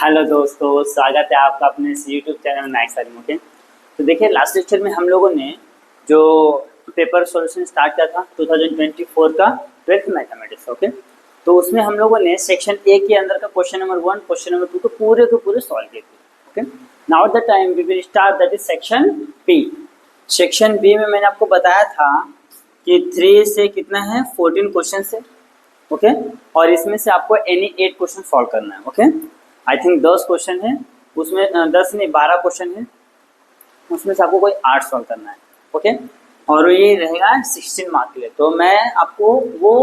Hello दोस्तों, स्वागत है आपका अपने इस YouTube channel Maths Aryan okay. तो देखिए लास्ट लेक्चर में हम लोगों ने जो पेपर सॉल्यूशन स्टार्ट किया था 2024 का 12th मैथमेटिक्स ओके। तो उसमें हम लोगों ने सेक्शन ए के अंदर का क्वेश्चन नंबर 1 क्वेश्चन नंबर 2 तो पूरे के पूरे सॉल्व किए थे okay. Now the time we will start that is section B. Section B में मैंने आपको बताया था कि 3 से कितना है 14 क्वेश्चन है ओके। और इसमें से आपको एनी 8 क्वेश्चन सॉल्व करना है ओके। आई थिंक 10 क्वेश्चन है उसमें 10 नहीं 12 क्वेश्चन है उसमें से आपको कोई 8 सॉल्व करना है ओके। और ये रहेगा 16 मार्क के लिए। तो मैं आपको वो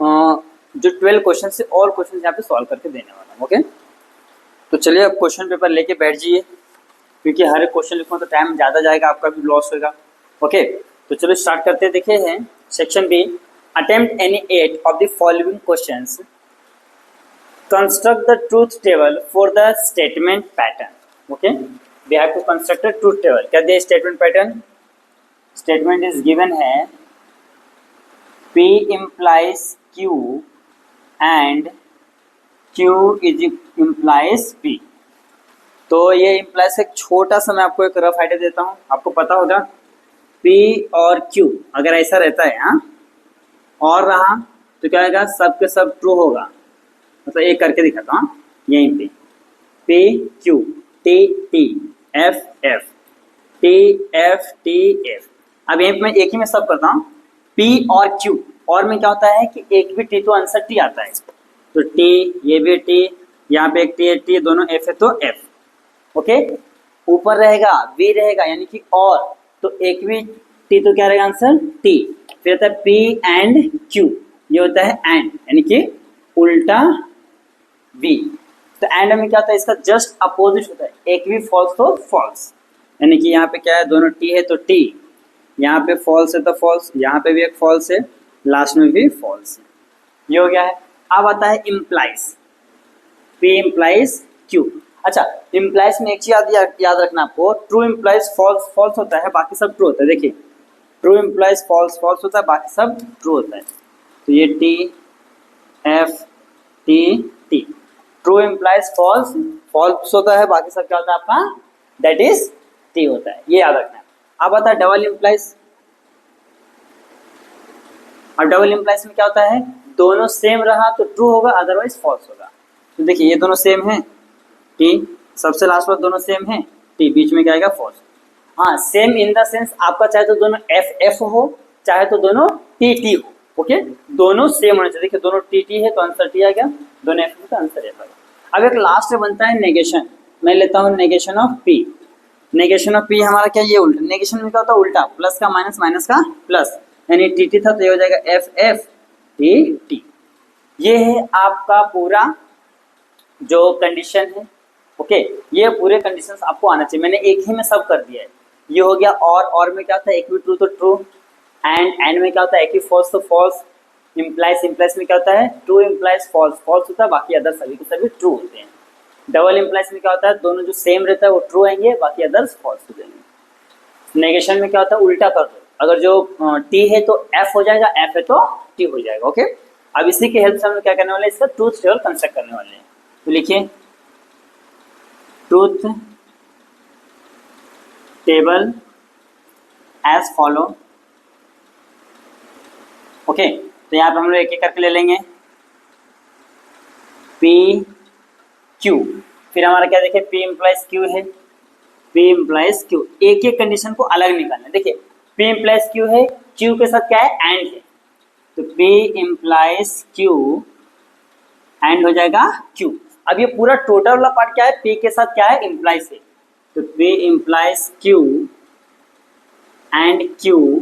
जो 12 क्वेश्चन से और क्वेश्चन यहाँ पे सॉल्व करके देने वाला हूँ ओके। तो चलिए अब क्वेश्चन पेपर लेके बैठ जाइए, क्योंकि हर एक क्वेश्चन लिखूँ तो टाइम ज़्यादा जाएगा, आपका भी लॉस होगा ओके। तो चलो स्टार्ट करते देखिए हैं section B. Attempt any 8 of the following questions, construct the truth table for the statement pattern okay. We have to construct a truth table. क्या दिया statement pattern? Statement is given है P implies Q and Q is implies P। तो ये implies एक छोटा सा मैं आपको एक रफ आइडिया देता हूँ, आपको पता होगा P और Q अगर ऐसा रहता है हाँ और रहा तो क्या होगा, सब के सब ट्रू होगा। मतलब एक करके दिखाता हूँ यहीं पे P Q T T F F T F T F। अब यहीं पे मैं एक ही में सब करता हूँ P और Q, और में क्या होता है कि एक भी T तो आंसर T आता है, तो T ये भी T, यहाँ पे एक T दोनों F है तो F ओके। ऊपर रहेगा V रहेगा यानी कि और, तो एक भी T तो क्या रहेगा आंसर T। फिर होता है P एंड Q, ये होता है एंड यानी कि उल्टा V। तो एंड में क्या होता है, इसका जस्ट अपोजिट होता है, एक भी फॉल्स तो फॉल्स, यानी कि यहाँ पे क्या है दोनों T है तो T, यहाँ पे फॉल्स है तो फॉल्स, यहाँ पे भी एक फॉल्स है, लास्ट में भी फॉल्स है, ये हो गया है। अब आता है इम्प्लाइज, P इम्प्लाइज Q। अच्छा इम्प्लाइज में एक चीज याद रखना आपको, ट्रू इम्प्लाइज फॉल्स फॉल्स होता है, बाकी सब ट्रू होता है। देखिए ट्रू इम्प्लाइज फॉल्स फॉल्स होता है, बाकी सब ट्रू होता है। तो ये T F T T, true implies false false होता है, बाकी सब क्या होता है आपका दैट इज T होता है, ये याद रखना है। अब आता है डबल इम्प्लाइज। अब डबल इम्प्लाइज में क्या होता है, दोनों सेम रहा तो ट्रू होगा अदरवाइज फॉल्स होगा। तो देखिए ये दोनों सेम है T, सबसे लास्ट में दोनों सेम है T, बीच में क्या आएगा फॉल्स। हाँ सेम इन द सेंस आपका चाहे तो दोनों F F हो चाहे तो दोनों T T हो ओके, दोनों सेम होने चाहिए। देखिए दोनों T T है तो आंसर T आ गया, दोनों F है तो आंसर F आ गया। अब एक लास्ट में बनता है नेगेशन, मैं लेता हूँ negation of P। Negation of P हमारा क्या, ये उल्टा, नेगेशन में क्या होता है उल्टा, प्लस का माइनस माइनस का प्लस, यानी T T था तो ये हो जाएगा F F T T। ये है आपका पूरा जो कंडीशन है ओके। ये पूरे कंडीशंस आपको आना चाहिए, मैंने एक ही में सब कर दिया है। ये हो गया और में क्या होता है एक भी ट्रू तो ट्रू, एंड में क्या होता है एक ही फॉल्स तो फॉल्स, इम्प्लाइज इम्प्लाइज में क्या होता है ट्रू इम्प्लाइज फॉल्स फॉल्स होता है, बाकी अदर सभी के सभी ट्रू होते हैं। डबल इम्प्लाइज में क्या होता है दोनों जो सेम रहता है वो ट्रू आएंगे, बाकी अदर्स फॉल्स हो जाएंगे। नेगेशन में क्या होता है उल्टा कर दो, अगर जो T है तो F हो जाएगा, F है तो T हो जाएगा ओके। अब इसी की हेल्प से हम लोग क्या करने वाले हैं, इसका ट्रूथ टेबल कंस्ट्रक्ट करने वाले हैं। तो लिखिए truth table as follow okay. तो यहाँ पे हम लोग एक एक करके ले लेंगे P Q, फिर हमारा क्या देखिए P इम्प्लाइज Q है, P इम्प्लाइज Q, एक एक कंडीशन को अलग निकालना है। देखिए P इम्प्लाइज Q है, Q के साथ क्या है एंड है, तो P इम्प्लाइज Q एंड हो जाएगा Q। अब ये पूरा टोटल वाला पार्ट क्या है, P के साथ क्या है इम्प्लाइज है, तो P implies Q and Q,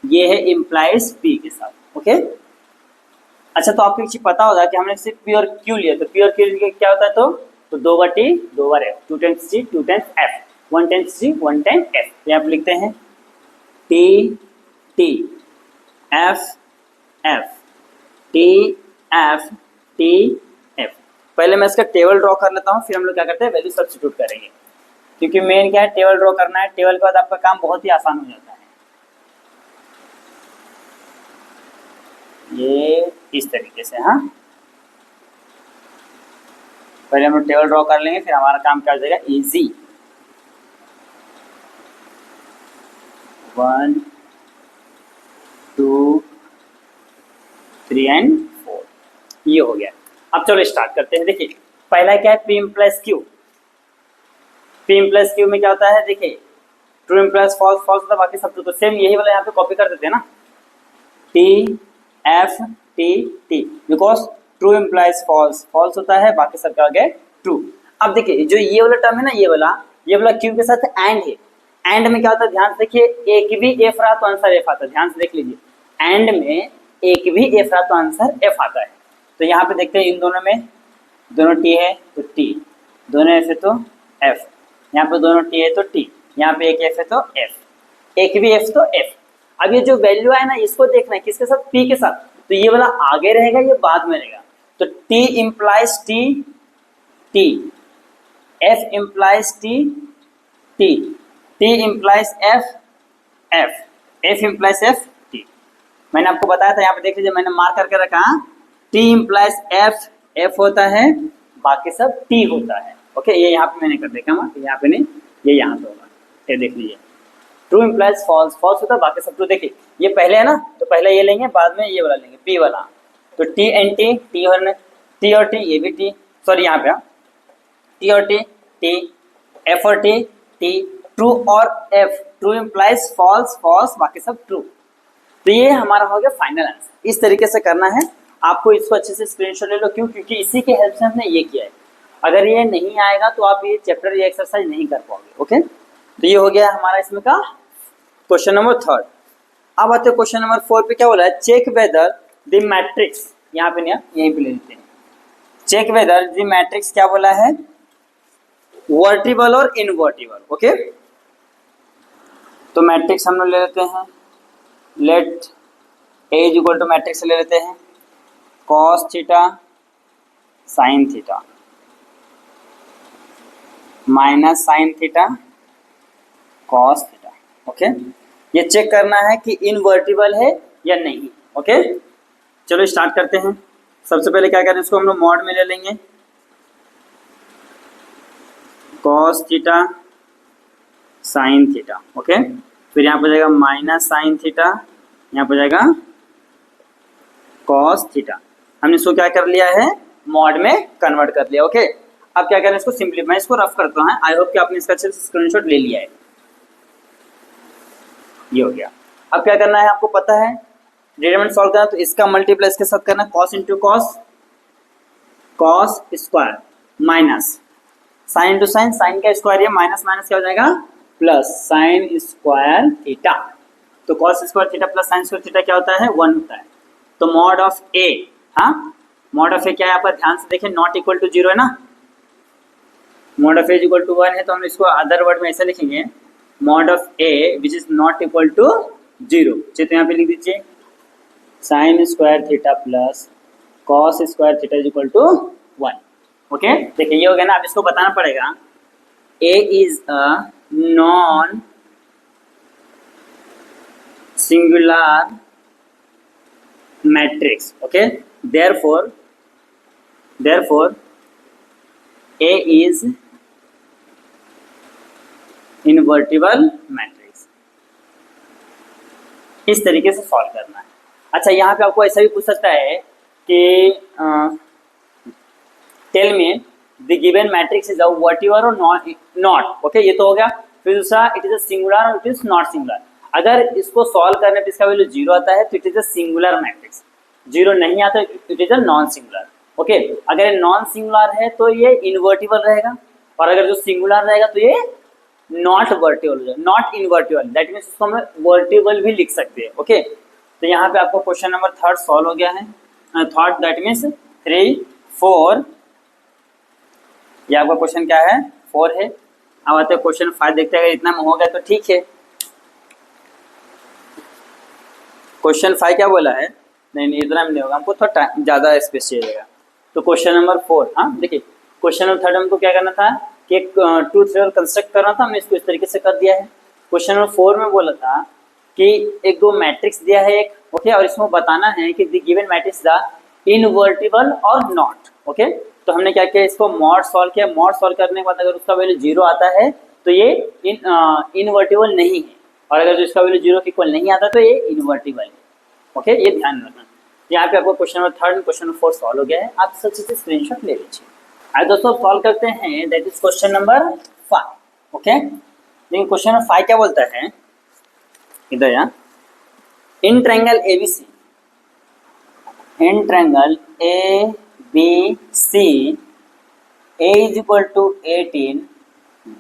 ये है इम्प्लाइज P के साथ ओके। अच्छा तो आपको एक चीज पता होगा कि हमने सिर्फ P और Q लिया, तो P और Q क्या होता है, तो 2 बार T 2 बार F, 2 times T 2 times F, 1 times T 1 time F। यहाँ पे लिखते हैं T T F F T F T F। पहले मैं इसका टेबल ड्रॉ कर लेता हूँ, फिर हम लोग क्या करते हैं वैल्यू सब्स्टिट्यूट करेंगे, क्योंकि मेन क्या है टेबल ड्रॉ करना है, टेबल के बाद आपका काम बहुत ही आसान हो जाता है। ये इस तरीके से हाँ पहले हम लोग टेबल ड्रॉ कर लेंगे, फिर हमारा काम क्या हो जाएगा इजी। 1 2 3 एंड 4 ये हो गया। अब चलो स्टार्ट करते हैं। देखिए पहला क्या है P plus Q. P plus Q में क्या होता है, देखिए ट्रू इम्प्लाइज फॉल्स, फॉल्स होता है बाकी सब ट्रू। तो सेम यही वाला यहाँ पे कॉपी कर देते हैं ना, T F T T, because true implies false, false होता है बाकी सब क्या हो गया ट्रू। अब देखिए जो ये वाला टर्म है ना, ये वाला क्यू के साथ एंड है। एंड में क्या होता है ध्यान से देखिए, एक भी एफ रहा तो आंसर एफ आता है, ध्यान से देख लीजिए। एंड में एक भी एफ रहा तो आंसर एफ आता है। तो यहाँ पे देखते हैं इन दोनों में, दोनों टी है तो टी, दोनों एफ है तो एफ, यहाँ पे दोनों टी है तो टी, यहाँ पे एक एफ है तो एफ, एक भी एफ तो एफ। अब ये जो वैल्यू है ना इसको देखना है किसके साथ, पी के साथ। तो ये वाला आगे रहेगा, ये बाद में रहेगा। तो T implies T T, F implies T T, T implies F F, F implies F T. मैंने आपको बताया था, यहाँ पे देख लीजिए मैंने मार्क करके रखा, टी इम्प्लाइज एफ एफ होता है, बाकी सब टी होता है। ओके ये यहाँ पे मैंने कर देखा, यहाँ पे नहीं, ये यहाँ पे होगा, ये देख लीजिए। ट्रू इम्प्लाइज फॉल्स, फॉल्स होता है बाकी सब ट्रू। देखिए ये पहले है ना, तो पहले ये लेंगे, बाद में ये वाला लेंगे पी वाला। तो टी एंड टी, टी और टी, ये भी टी, सॉरी यहाँ पे टी और टी टी, एफ और टी टी, ट्रू और F, true implies false, false बाकी सब ट्रू। तो ये हमारा हो गया फाइनल आंसर। इस तरीके से करना है आपको, इसको अच्छे से स्क्रीनशॉट ले लो। क्यों? क्योंकि इसी के हेल्प से हमने ये किया है। अगर ये नहीं आएगा तो आप ये चैप्टर, ये एक्सरसाइज नहीं कर पाओगे। ओके तो ये हो गया हमारा इसमें का क्वेश्चन नंबर 3। अब आते हैं क्वेश्चन नंबर 4 पे। क्या बोला है, चेक वेदर द मैट्रिक्स, यहाँ पे नहीं, यहीं पे ले लेते हैं। चेक वेदर द मैट्रिक्स क्या बोला है, वर्टिबल और इनवर्टिबल। ओके तो मैट्रिक्स हम लोग ले लेते हैं, let A is equal to matrix ले लेते हैं cos theta sine theta minus sine theta cos theta. Okay ये चेक करना है कि इनवर्टिबल है या नहीं। ओके चलो स्टार्ट करते हैं। सबसे पहले क्या करें, इसको हम लोग मॉड में ले लेंगे, cos theta sine theta. Okay फिर यहाँ पर जाएगा माइनस साइन थीटा, यहाँ पर जाएगा कॉस थीटा। हमने इसको क्या कर लिया है, मॉड में कन्वर्ट कर लिया। ओके अब क्या करें, इसको सिंपली मैं इसको रफ करता हूँ। आई होप कि आपने इसका अच्छे से स्क्रीनशॉट ले लिया है। ये हो गया। अब क्या करना है, आपको पता है डिटरमिनेंट सॉल्व करना, तो इसका मल्टीप्लाई इसके साथ करना, cos into cos, cos square minus sine into sine, sine का स्क्वायर है, माइनस माइनस क्या हो जाएगा प्लस, साइन स्क्वायर थीटा। तो cos square theta plus sine square theta क्या होता है, 1 होता है। तो मॉड ऑफ ए, हाँ मॉड ऑफ ए क्या है, यहाँ पर ध्यान से देखें, नॉट इक्वल टू 0 है ना, mod of A equal to 1 है, तो हम इसको अदर वर्ड में ऐसे लिखेंगे, mod of A which is not equal to 0। तो यहाँ पे लिख दीजिए sine square theta plus cos square theta is equal to 1। Okay देखिए ये हो गया ना। अब इसको बताना पड़ेगा A is a non singular matrix. Okay therefore A is invertible matrix. इस तरीके से सॉल्व करना है। अच्छा यहाँ पे आपको ऐसा भी पूछ सकता है कि tell me the given matrix is a invertible और नॉट। ओके ये तो हो गया। फिर दूसरा इट इज अ सिंगुलर और इट इज नॉट सिंगुलर। अगर इसको सॉल्व करने पर इसका वैल्यू 0 आता है तो it is a singular matrix, 0 नहीं आता it is a non singular. Okay अगर ये नॉन सिंगुलर है तो ये इनवर्टिबल रहेगा, और अगर जो सिंगुलर रहेगा तो ये not vertebral, not invertible. That means इसको हम वर्टिबल भी लिख सकते हैं। ओके तो यहाँ पे आपको क्वेश्चन नंबर 3 सॉल्व हो गया है। थर्ड दैट मीन्स 3 4, ये आपका क्वेश्चन क्या है 4 है। अब आते हैं क्वेश्चन 5 देखते हैं। अगर इतना में हो गया तो ठीक है। क्वेश्चन 5 क्या बोला है, नहीं इतना में नहीं होगा, हमको थोड़ा ज़्यादा स्पेस चाहिएगा। तो क्वेश्चन नंबर 4, हाँ देखिए क्वेश्चन नंबर 3 हमको क्या करना था कि एक ट्रूथ टेबल कंस्ट्रक्ट करना था, हमने इसको इस तरीके से कर दिया है। क्वेश्चन नंबर 4 में बोला था कि एक दो मैट्रिक्स दिया है एक, ओके और इसमें बताना है कि the given matrix the invertible और नॉट। ओके तो हमने क्या किया, इसको मॉड सॉल्व किया। मॉड सॉल्व करने के बाद अगर उसका वैल्यू 0 आता है तो ये इनवर्टिबल नहीं है, और अगर जो इसका वैल्यू 0 के इक्वल नहीं आता तो ये इनवर्टिबल है। ओके, ये ध्यान रखना। यहाँ पे आपको question number 3 question number 4 solve हो गया है, आप सब चीज़ें स्क्रीनशॉट ले लीजिए। आज दोस्तों सॉल्व करते हैं, that is question number 5। Okay, लेकिन क्वेश्चन नंबर 5 क्या बोलता है, इधर यहाँ, in triangle ABC, in triangle ABC A is equal to 18,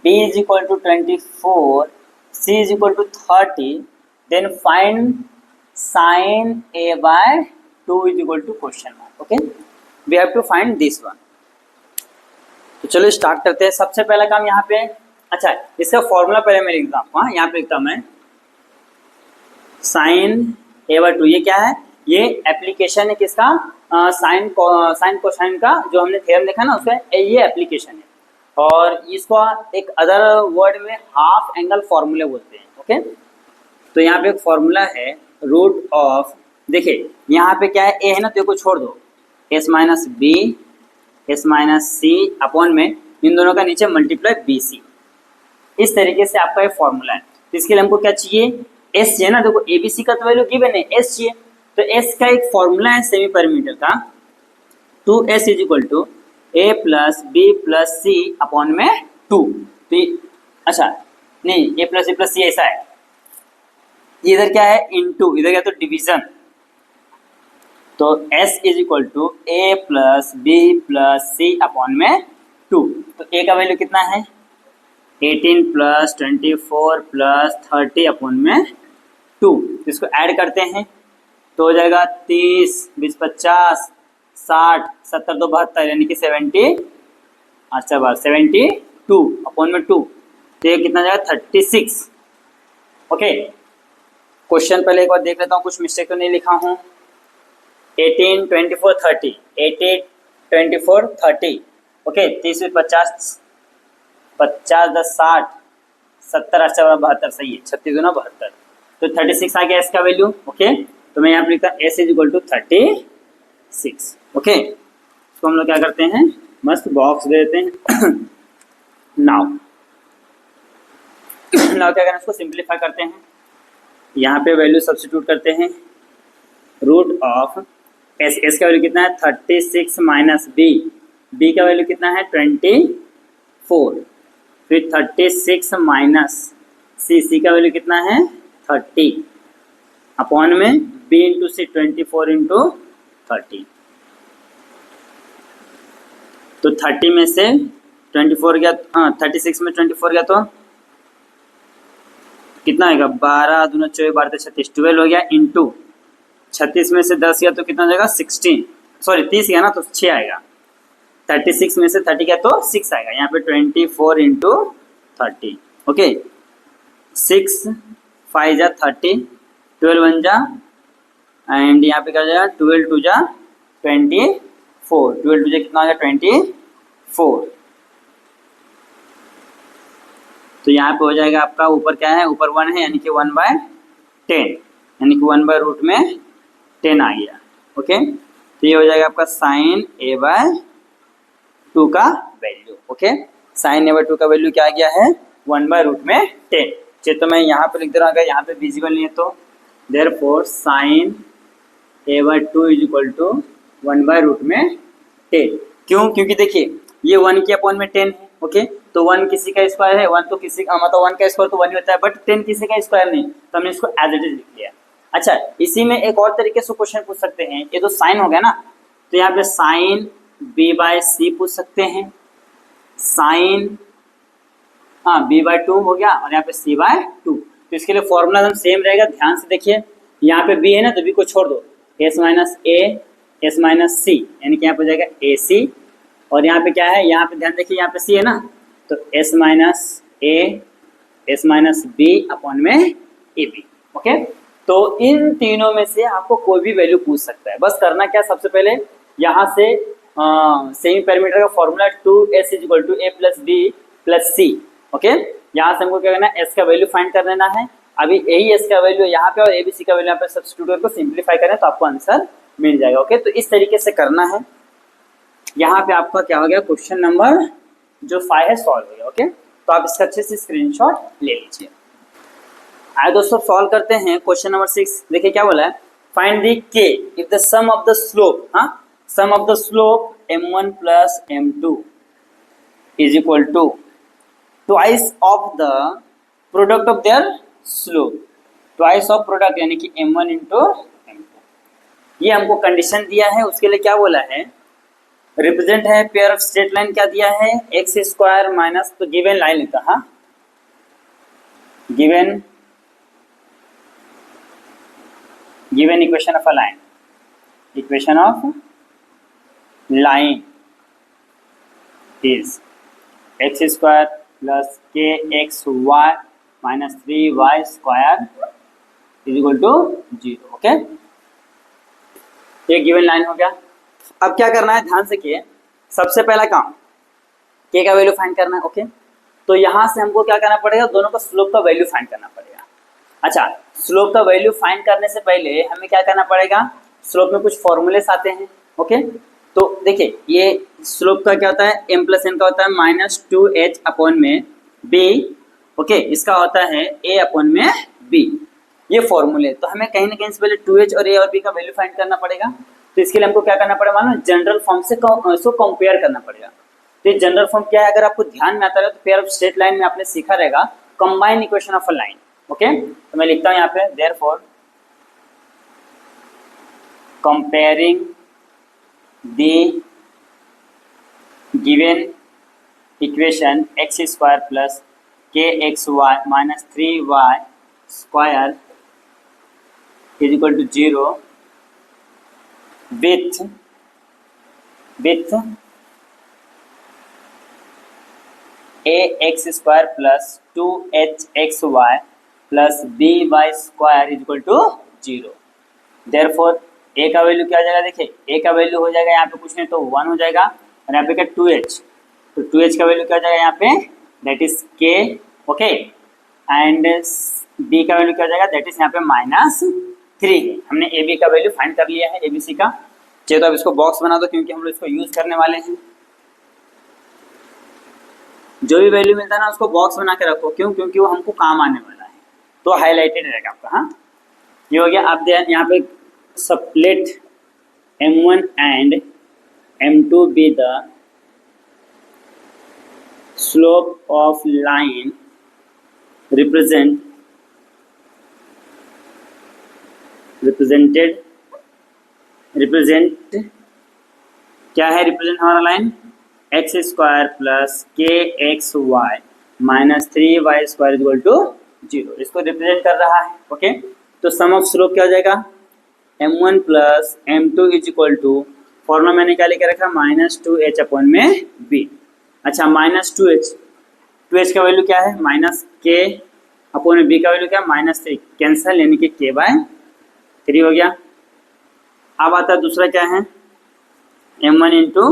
B is equal to 24, C is equal to 30, then find sin A by 2 is equal to question mark. Okay, we have to find this one. तो चलो start करते हैं। सबसे पहला काम यहाँ पे, अच्छा इसका फॉर्मूला पहले मैं लिखता हूँ। हाँ, यहाँ पे लिखता हूँ मैं sin A by 2। ये क्या है, ये एप्लीकेशन है किसका, साइन कोसाइन का, जो हमने थ्योरम देखा ना उसका ये एप्लीकेशन है। और इसको एक अदर वर्ड में हाफ एंगल फॉर्मूले बोलते हैं। ओके, तो यहाँ पे एक फॉर्मूला है रूट ऑफ, देखिए यहाँ पे क्या है, ए है ना, तो को छोड़ दो, s minus b s minus c upon में इन दोनों का नीचे मल्टीप्लाई बी सी। इस तरीके से आपका ये फॉर्मूला है। तो इसके लिए हमको क्या चाहिए, एस चाहिए ना। देखो ए बी सी का तो वैल्यू गिवन है, एस चाहिए। तो एस का एक फॉर्मूला है सेमी पेरीमीटर का, 2s is equal to a plus b plus c upon में 2। तो अच्छा नहीं, a plus b plus c ऐसा है, इधर क्या है इनटू, इधर क्या तो डिवीजन। तो s is equal to a plus b plus c upon में 2। तो a का वैल्यू कितना है, 18 प्लस 24 प्लस 30 अपॉन में 2। इसको ऐड करते हैं तो हो जाएगा 30 20 50 60 70 2 72, यानी कि 70, अच्छा बात 72 अपॉन में 2। तो ये कितना जाएगा 36। ओके, क्वेश्चन पहले एक बार देख लेता हूँ, कुछ मिस्टेक तो नहीं लिखा हूँ। 18 24 30, 18 24 30। ओके, 30 50 50 10 60 70 अच्छा 72, सही है, 36 दूना 72। तो 36 आ गया इसका वैल्यू। ओके, तो मैं यहाँ पे लिखता s is equal to 36। Okay, तो हम लोग क्या करते हैं, मस्त बॉक्स दे देते हैं। नाउ क्या करना है, इसको सिंप्लीफाई करते हैं। यहाँ पे वैल्यू सब्स्टिट्यूट करते हैं, रूट ऑफ एस, एस का वैल्यू कितना है 36 माइनस बी, बी का वैल्यू कितना है 24, फिर 36 माइनस सी, सी का वैल्यू कितना है 30 अपॉन में b इंटू सी 24 इंटू 30। तो 30 में से 24 गया, 36 में 24 गया तो कितना आएगा, 12 दूना 24 12 36, 12 हो गया इंटू 36 में से 10 गया तो कितना हो जाएगा 16, सॉरी 30 गया ना तो 6 आएगा। 36 में से 30 गया तो 6 आएगा। यहाँ पे 24 इंटू 30। ओके, 6 5 जा 30, 12 1 जा, एंड यहाँ पे क्या हो जाएगा 12 2 जा 24, 12 2 जा कितना हो गया 24। तो यहाँ पे हो जाएगा आपका, ऊपर क्या है, ऊपर 1 है यानी कि 1/10, यानी कि 1 बाय रूट में 10 आ गया। ओके, तो ये हो जाएगा आपका साइन a बाय 2 का value. Okay, sine a by 2 का वैल्यू क्या आ गया है 1 बाय रूट में 10। चलिए तो मैं यहाँ पे लिख दे रहा हूँ, अगर यहाँ पे विजिबल नहीं है तो therefore sine a by 2 is equal to 1 by root में 10। क्यों, क्योंकि देखिए ये 1 के अपॉन में 10 है। ओके, तो 1 किसी का स्क्वायर है, 1 तो किसी मतलब 1 का स्क्वायर तो 1 ही होता है, बट 10 किसी का स्क्वायर नहीं, तो हमने इसको एज इट इज लिख लिया। अच्छा, इसी में एक और तरीके से क्वेश्चन पूछ सकते हैं, ये तो साइन हो गया ना, तो यहाँ पे साइन b बाय सी पूछ सकते हैं, साइन b बाय 2 हो गया, और यहाँ पे c बाय 2। तो इसके लिए फॉर्मूला एकदम सेम रहेगा, ध्यान से देखिए। यहाँ पे b है ना, तो b को छोड़ दो, s minus a s minus c, यानी कि यहाँ पे हो जाएगा ए सी, और यहाँ पे क्या है, यहाँ पे ध्यान देखिए, यहाँ पे c है ना, तो s minus a s minus b upon में ए बी। ओके, तो इन तीनों में से आपको कोई भी वैल्यू पूछ सकता है। बस करना क्या, सबसे पहले यहाँ से सेमी पैरामीटर का formula 2s is equal to a plus b plus c. Okay, यहाँ से हमको क्या करना है, s का वैल्यू फाइंड कर लेना है। अभी यही s का वैल्यू यहाँ पे और a b c का वैल्यू यहाँ पे सब्स्टिट्यूट करके सिंप्लीफाई करें तो आपको आंसर मिल जाएगा। ओके, तो इस तरीके से करना है। यहाँ पे आपका क्या हो गया, क्वेश्चन नंबर जो 5 है सॉल्व हो गया। ओके, तो आप इसका अच्छे से स्क्रीनशॉट ले लीजिए। आइए दोस्तों सॉल्व करते हैं क्वेश्चन नंबर 6। देखिए क्या बोला है, find the k if the sum of the slope, हाँ, sum of the slope m1 plus m2 is equal to twice of the product of their slope, twice of product यानी कि m1 into m2। ये हमको condition दिया है, उसके लिए क्या बोला है, रिप्रेजेंट है पेयर ऑफ स्ट्रेट लाइन, क्या दिया है एक्स स्क्वायर माइनस, तो गिवन लाइन लिखा, हाँ given equation of a line, equation of line is x square plus kxy minus 3y square is equal to 0। Okay, ये गिवन लाइन हो गया। अब क्या करना है, ध्यान से किए, सबसे पहला काम k का वैल्यू फाइंड करना है। ओके, तो यहाँ से हमको क्या करना पड़ेगा, दोनों का स्लोप का वैल्यू फाइंड करना पड़ेगा। अच्छा, स्लोप का वैल्यू फाइंड करने से पहले हमें क्या करना पड़ेगा, स्लोप में कुछ फॉर्मूलेस आते हैं। ओके, तो देखिए ये स्लोप का क्या होता है, m प्लस n का होता है माइनस 2h अपॉन में b। ओके, इसका होता है a अपॉन में b, ये फॉर्मूले। तो हमें कहीं ना कहीं से पहले 2h और a और b का वैल्यू फाइंड करना पड़ेगा। तो इसके लिए हमको क्या करना पड़ेगा, मानो जनरल फॉर्म से इसको कंपेयर करना पड़ेगा। तो ये जनरल फॉर्म क्या है, अगर आपको ध्यान में आता है तो पेयर ऑफ स्ट्रेट लाइन में आपने सीखा रहेगा combine equation of a line. Okay, तो मैं लिखता हूं यहाँ पे therefore comparing the given equation x square plus k x y minus 3y square is equal to 0 with a x square plus 2hxy plus by square is equal to 0। Therefore a का value क्या हो जाएगा, देखिए a का value हो जाएगा यहाँ पे कुछ नहीं तो 1 हो जाएगा, और यहाँ पे क्या 2h, तो 2h का वैल्यू क्या हो जाएगा यहाँ पे, that is k। Okay, and b का वैल्यू क्या हो जाएगा, दैट इज यहाँ पे माइनस 3 है। हमने a b का वैल्यू फाइंड कर लिया है, abc का। चलिए तो अब इसको बॉक्स बना दो, क्योंकि हम लोग इसको यूज करने वाले हैं। जो भी वैल्यू मिलता है ना उसको बॉक्स बना के रखो, क्यों, क्योंकि वो हमको काम आने वाला है, तो हाईलाइटेड रहेगा आपका। हाँ, ये हो गया। आप यहाँ पे sublet m1 and m2 be the slope of line represent क्या है, रिप्रेजेंट हमारा line x square plus k x y minus 3y square equal to 0, इसको रिप्रेजेंट कर रहा है। ओके, तो सम ऑफ स्लोप क्या हो जाएगा, m1 plus m2 is equal to, formula मैंने क्या लेके रखा, माइनस 2h अपॉन में b। अच्छा, माइनस 2h का वैल्यू क्या है, माइनस k अपॉन में b का वैल्यू क्या है, माइनस 3, कैंसल यानी कि k/3 हो गया। अब आता है दूसरा क्या है, m1 इंटू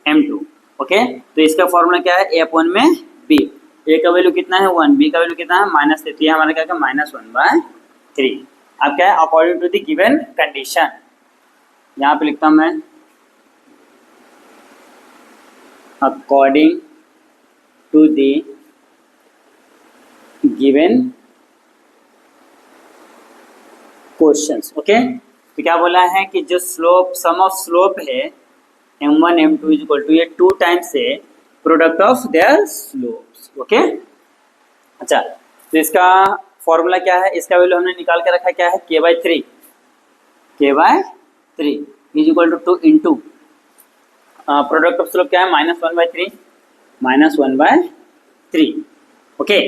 m2। ओके, तो इसका फॉर्मूला क्या है, a अपॉन में b। a का वैल्यू कितना है 1, b का वैल्यू कितना है माइनस 3, ये हमारा क्या है माइनस 1/3। अब क्या है, according to the given condition, यहाँ पे लिखता हूँ मैं according to the given questions. Okay, तो क्या बोला है कि जो स्लोप, सम ऑफ स्लोप है m1 m2 is equal to, ये 2 टाइम्स है product of there slopes. Okay, अच्छा, तो इसका फॉर्मूला क्या है, इसका वैल्यू हमने निकाल के रखा क्या है, k/3 is equal to 2 into product of slope क्या है, -1/3। ओके,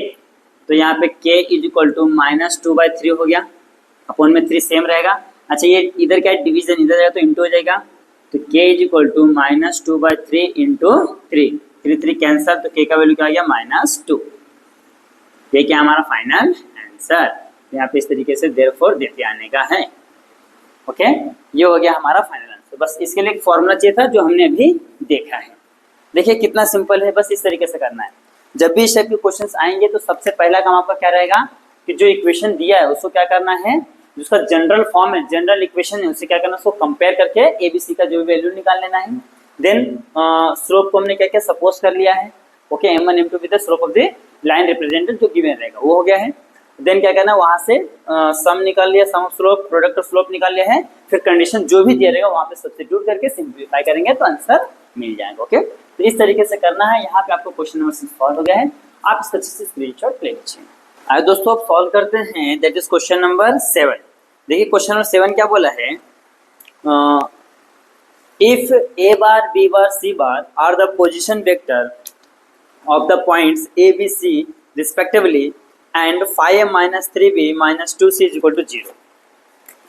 तो यहाँ पे k इज इक्वल टू -2/3 हो गया, अपॉन में 3 सेम रहेगा। अच्छा, ये इधर क्या है, डिवीजन इधर जाएगा तो इंटू हो जाएगा, तो k is equal to -2/3 into 3 cancel, तो k का वैल्यू क्या आ गया, -2। ये क्या हमारा फाइनल आंसर, यहाँ पे इस तरीके से देयरफॉर देते आने का है। ओके, ये हो गया हमारा फाइनल आंसर। बस इसके लिए एक फॉर्मूला चाहिए था जो हमने अभी देखा है। देखिए कितना सिंपल है, बस इस तरीके से करना है। जब भी इस टाइप के क्वेश्चंस आएंगे तो सबसे पहला काम आपका क्या रहेगा कि जो इक्वेशन दिया है उसको क्या करना है, जिसका जनरल फॉर्म है, जनरल इक्वेशन है, उससे क्या करना है, उसको कंपेयर करके एबीसी का जो वैल्यू निकाल लेना है। देन स्लोप को हमने क्या क्या सपोज कर लिया है, okay, m1 m2 with the slope of the line represented जो गिवन रहेगा वो हो गया है। देन क्या करना है, वहां से सम निकाल लिया, sum of slope, product of slope निकाल लिया है, फिर कंडीशन जो भी दिया रहेगा वहां पे सब्स्टिट्यूट करके सिंप्लीफाई करेंगे तो आंसर मिल जाएगा। ओके, तो इस तरीके से करना है। यहाँ पे आपको क्वेश्चन नंबर 6 सॉल्व हो गया है, आप इसका अच्छे से स्क्रीनशॉट ले लीजिए। आइए दोस्तों अब सॉल्व करते हैं, दैट इज क्वेश्चन नंबर 7। देखिए क्वेश्चन नंबर 7 क्या बोला है, if a bar b bar c bar are the position vector of the points a b c respectively and phi m minus 3b minus 2c is equal to 0।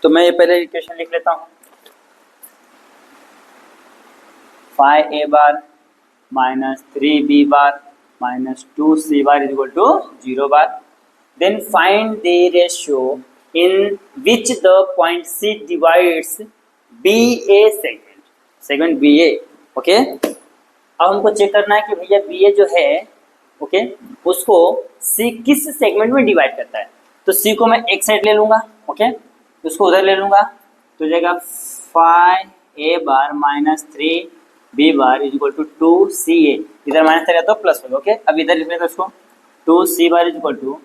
तो मैं ये पहले equation लिख लेता हूँ, phi a bar minus 3b bar minus 2c bar is equal to 0 bar। Then find the ratio in which the point c divides BA segment BA। Okay, अब हमको check करना है कि भैया BA जो है, ओके, उसको C किस सेगमेंट में डिवाइड करता है। तो C को मैं एक साइड ले लूंगा, ओके, उसको उधर ले लूंगा तो जाएगा phi a bar minus 3b bar is equal to 2ca, इधर माइनस रहेगा तो प्लस होगा। ओके, अब इधर लिख लेते हैं उसको 2c bar is equal to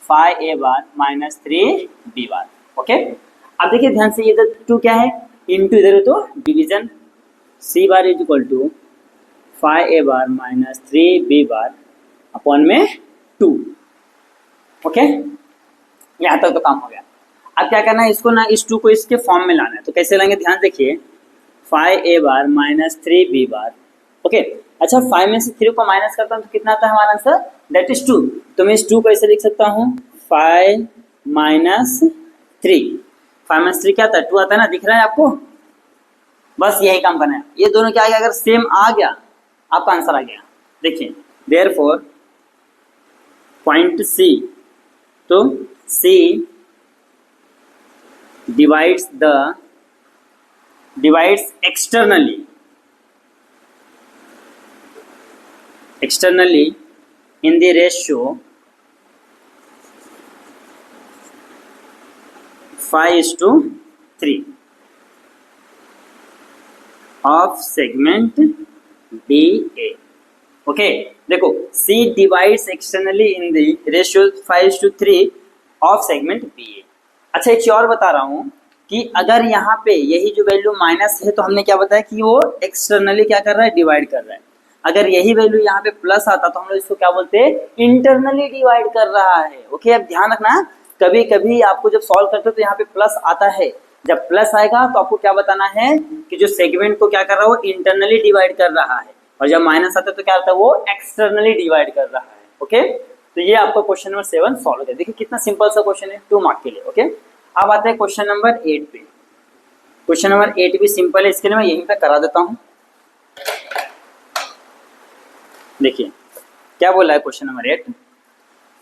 phi a bar minus 3b bar. Okay, अब देखिए ध्यान से, ये इधर 2 क्या है, इनटू इधर तो division, c bar is equal to phi a bar minus 3b bar upon में 2। ओके, यहाँ तक तो काम हो गया। अब क्या करना है, इसको ना इस 2 को इसके फॉर्म में लाना है। तो कैसे लाएंगे, ध्यान देखिए, phi a bar minus 3b bar. Okay, अच्छा 5 में से 3 को माइनस करता हूँ तो कितना आता है हमारा आंसर, दैट इज 2। तो मैं इस 2 को ऐसे लिख सकता हूँ, 5 माइनस 3, 5 माइनस 3 क्या आता है, 2 आता है ना, दिख रहा है आपको। बस यही काम करना है, ये दोनों क्या आ गया, अगर सेम आ गया आपका आंसर आ गया। देखिए देयरफॉर पॉइंट C, तो C divides externally in the ratio 5:3 of segment BA। Okay, देखो C divides externally in the ratio 5:3 of segment BA। अच्छा एक चीज और बता रहा हूँ कि अगर यहाँ पे यही जो वैल्यू माइनस है तो हमने क्या बताया कि वो एक्सटर्नली क्या कर रहा है, डिवाइड कर रहा है। अगर यही वैल्यू यहाँ पे प्लस आता तो हम लोग इसको क्या बोलते हैं, इंटरनली डिवाइड कर रहा है। ओके, अब ध्यान रखना, कभी कभी आपको जब सॉल्व करते हो तो यहाँ पे प्लस आता है, जब प्लस आएगा तो आपको क्या बताना है कि जो सेगमेंट को क्या कर रहा है वो इंटरनली डिवाइड कर रहा है, और जब माइनस आता है तो क्या आता है, वो एक्सटर्नली डिवाइड कर रहा है। ओके, तो ये आपका क्वेश्चन नंबर 7 सॉल्व हो गया। देखिए कितना सिंपल सा क्वेश्चन है, 2 मार्क के लिए। ओके, अब आते हैं क्वेश्चन नंबर 8 पे। क्वेश्चन नंबर 8 भी सिंपल है, इसके लिए मैं यहीं पे करा देता हूँ। देखिए क्या बोला है question number 8,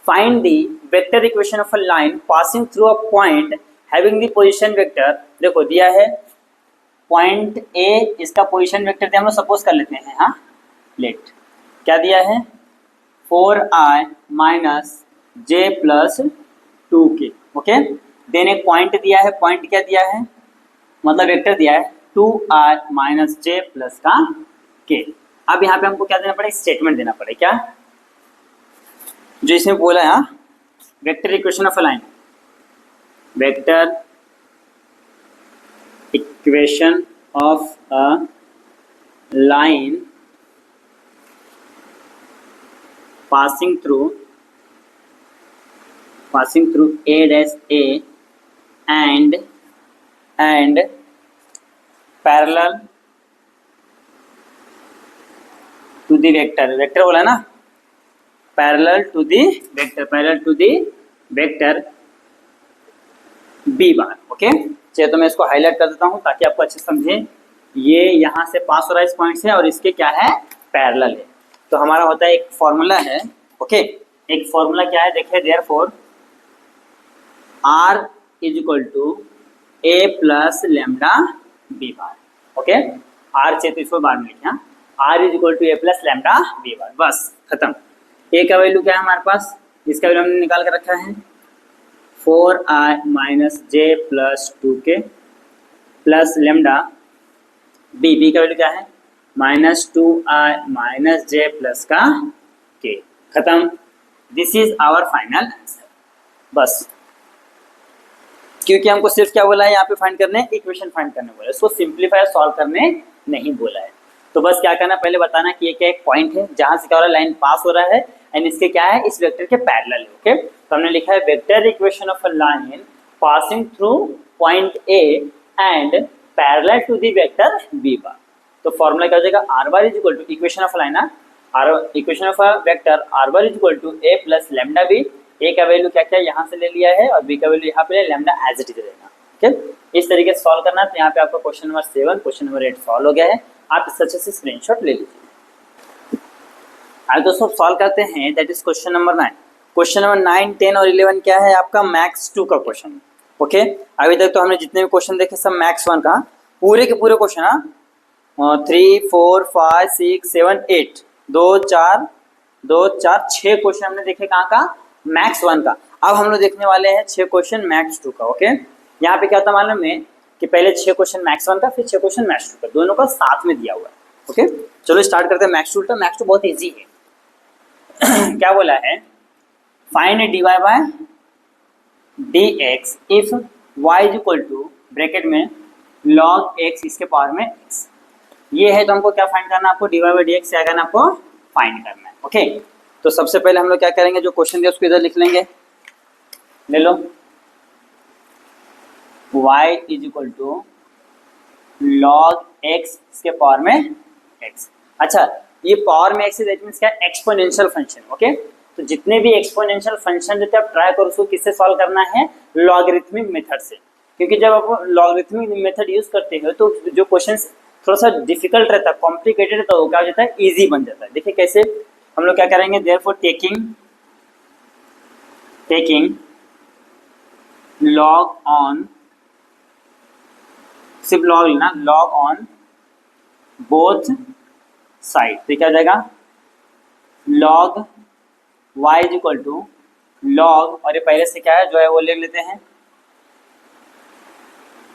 find the vector equation of a line passing through a point having the position vector. देखो दिया है पॉइंट A, इसका पोजीशन वेक्टर दिया, हम लोग सपोज कर लेते हैं, हाँ लेट, क्या दिया है 4i minus j plus 2k। Okay, then एक पॉइंट दिया है, पॉइंट क्या दिया है, मतलब वेक्टर दिया है 2i माइनस j प्लस का k। अब यहाँ पे हमको क्या देना पड़ेगा, स्टेटमेंट देना पड़ेगा, क्या जो इसमें बोला है, vector equation of a line, vector equation of a line passing through a dash a and parallel to the vector, vector बोला ना, parallel to the vector b bar. Okay, चलिए तो मैं इसको हाईलाइट कर देता हूँ ताकि आपको अच्छे समझे। ये यहाँ से पास हो रहा है इस पॉइंट से, और इसके क्या है, पैरेलल है। तो हमारा होता है एक फॉर्मूला है। ओके, एक फॉर्मूला क्या है, देखिए therefore r is equal to a plus lambda b bar. Okay, r चाहिए तो इसको बार में लिखिए, r is equal to a plus lambda b bar, बस खत्म। a का वैल्यू क्या है हमारे पास, इसका वैल्यू हमने निकाल कर रखा है 4i minus j plus 2k plus lambda b का वैल्यू क्या है -2i माइनस जे प्लस का के, खत्म। This is our final answer. बस, क्योंकि हमको सिर्फ क्या बोला है यहाँ पे फाइंड करने, इक्वेशन फाइंड करने बोला है, इसको सिंप्लीफाई सॉल्व करने नहीं बोला है। तो बस क्या करना, पहले बताना कि ये क्या एक पॉइंट है जहां से क्या हो रहा है, लाइन पास हो रहा है एंड इसके क्या है, इस वेक्टर के पैरेलल है। ओके, तो हमने लिखा है vector equation of a line passing through point A and parallel to the vector b bar. तो फॉर्मूला क्या हो जाएगा, r bar is equal to equation of line, equation of a vector r bar is equal to a plus lambda b. A का value क्या क्या यहाँ से ले लिया है और बी का वैल्यू यहाँ पे लैम्डा एज इट इज रहेगा। ओके, इस तरीके से सॉल्व करना है। तो यहाँ पे आपका question number 7 question number 8 solve हो गया है। आप इस अच्छे से स्क्रीनशॉट ले लीजिए। आज दोस्तों सॉल्व करते हैं, that is question number 9। Question number 9, 10 और 11 क्या है आपका, मैक्स 2 का क्वेश्चन। ओके, अभी तक तो हमने जितने भी क्वेश्चन देखे सब मैक्स 1 का, पूरे के पूरे क्वेश्चन 3 4 5 6 7 8 2 4 6 क्वेश्चन हमने देखे कहाँ का, मैक्स 1 का। अब हम लोग देखने वाले हैं 6 क्वेश्चन मैक्स 2 का। ओके, यहाँ पे क्या होता मालूम है कि पहले 6 क्वेश्चन मैक्स 1 का, फिर 6 क्वेश्न मैक्स 2 का, दोनों का साथ में दिया हुआ है। ओके, चलो स्टार्ट करते हैं मैक्स 2 का। मैक्स 2 बहुत इजी है। क्या बोला है, find dy by dx if y is equal to bracket में log x इसके पावर में x। ये है, तो हमको क्या फाइंड करना है, आपको dy बाय dx क्या करना है, आपको फाइंड करना है। ओके, तो सबसे पहले हम लोग क्या करेंगे, जो क्वेश्चन दिया उसको इधर लिख लेंगे, ले लो y is equal to log x इसके पावर में x। अच्छा, ये पावर में x दैट मींस क्या, एक्सपोनेंशियल फंक्शन। ओके, तो जितने भी एक्सपोनेंशियल फंक्शन रहते हैं आप ट्राई करो उसको किससे सॉल्व करना है, लॉगरिथमिक मेथड से। क्योंकि जब आप लॉगरिथमिक मेथड यूज करते हो तो जो क्वेश्चन थोड़ा सा डिफिकल्ट रहता है, कॉम्प्लिकेटेड रहता है, वो क्या हो जाता है, ईजी बन जाता है। देखिए कैसे, हम लोग क्या करेंगे, देयरफॉर टेकिंग लॉग ऑन, सिर्फ लॉग लेना, लॉग ऑन बोथ साइड, तो क्या हो जाएगा, log y is equal to log, और ये पहले से क्या है जो है वो ले लेते हैं,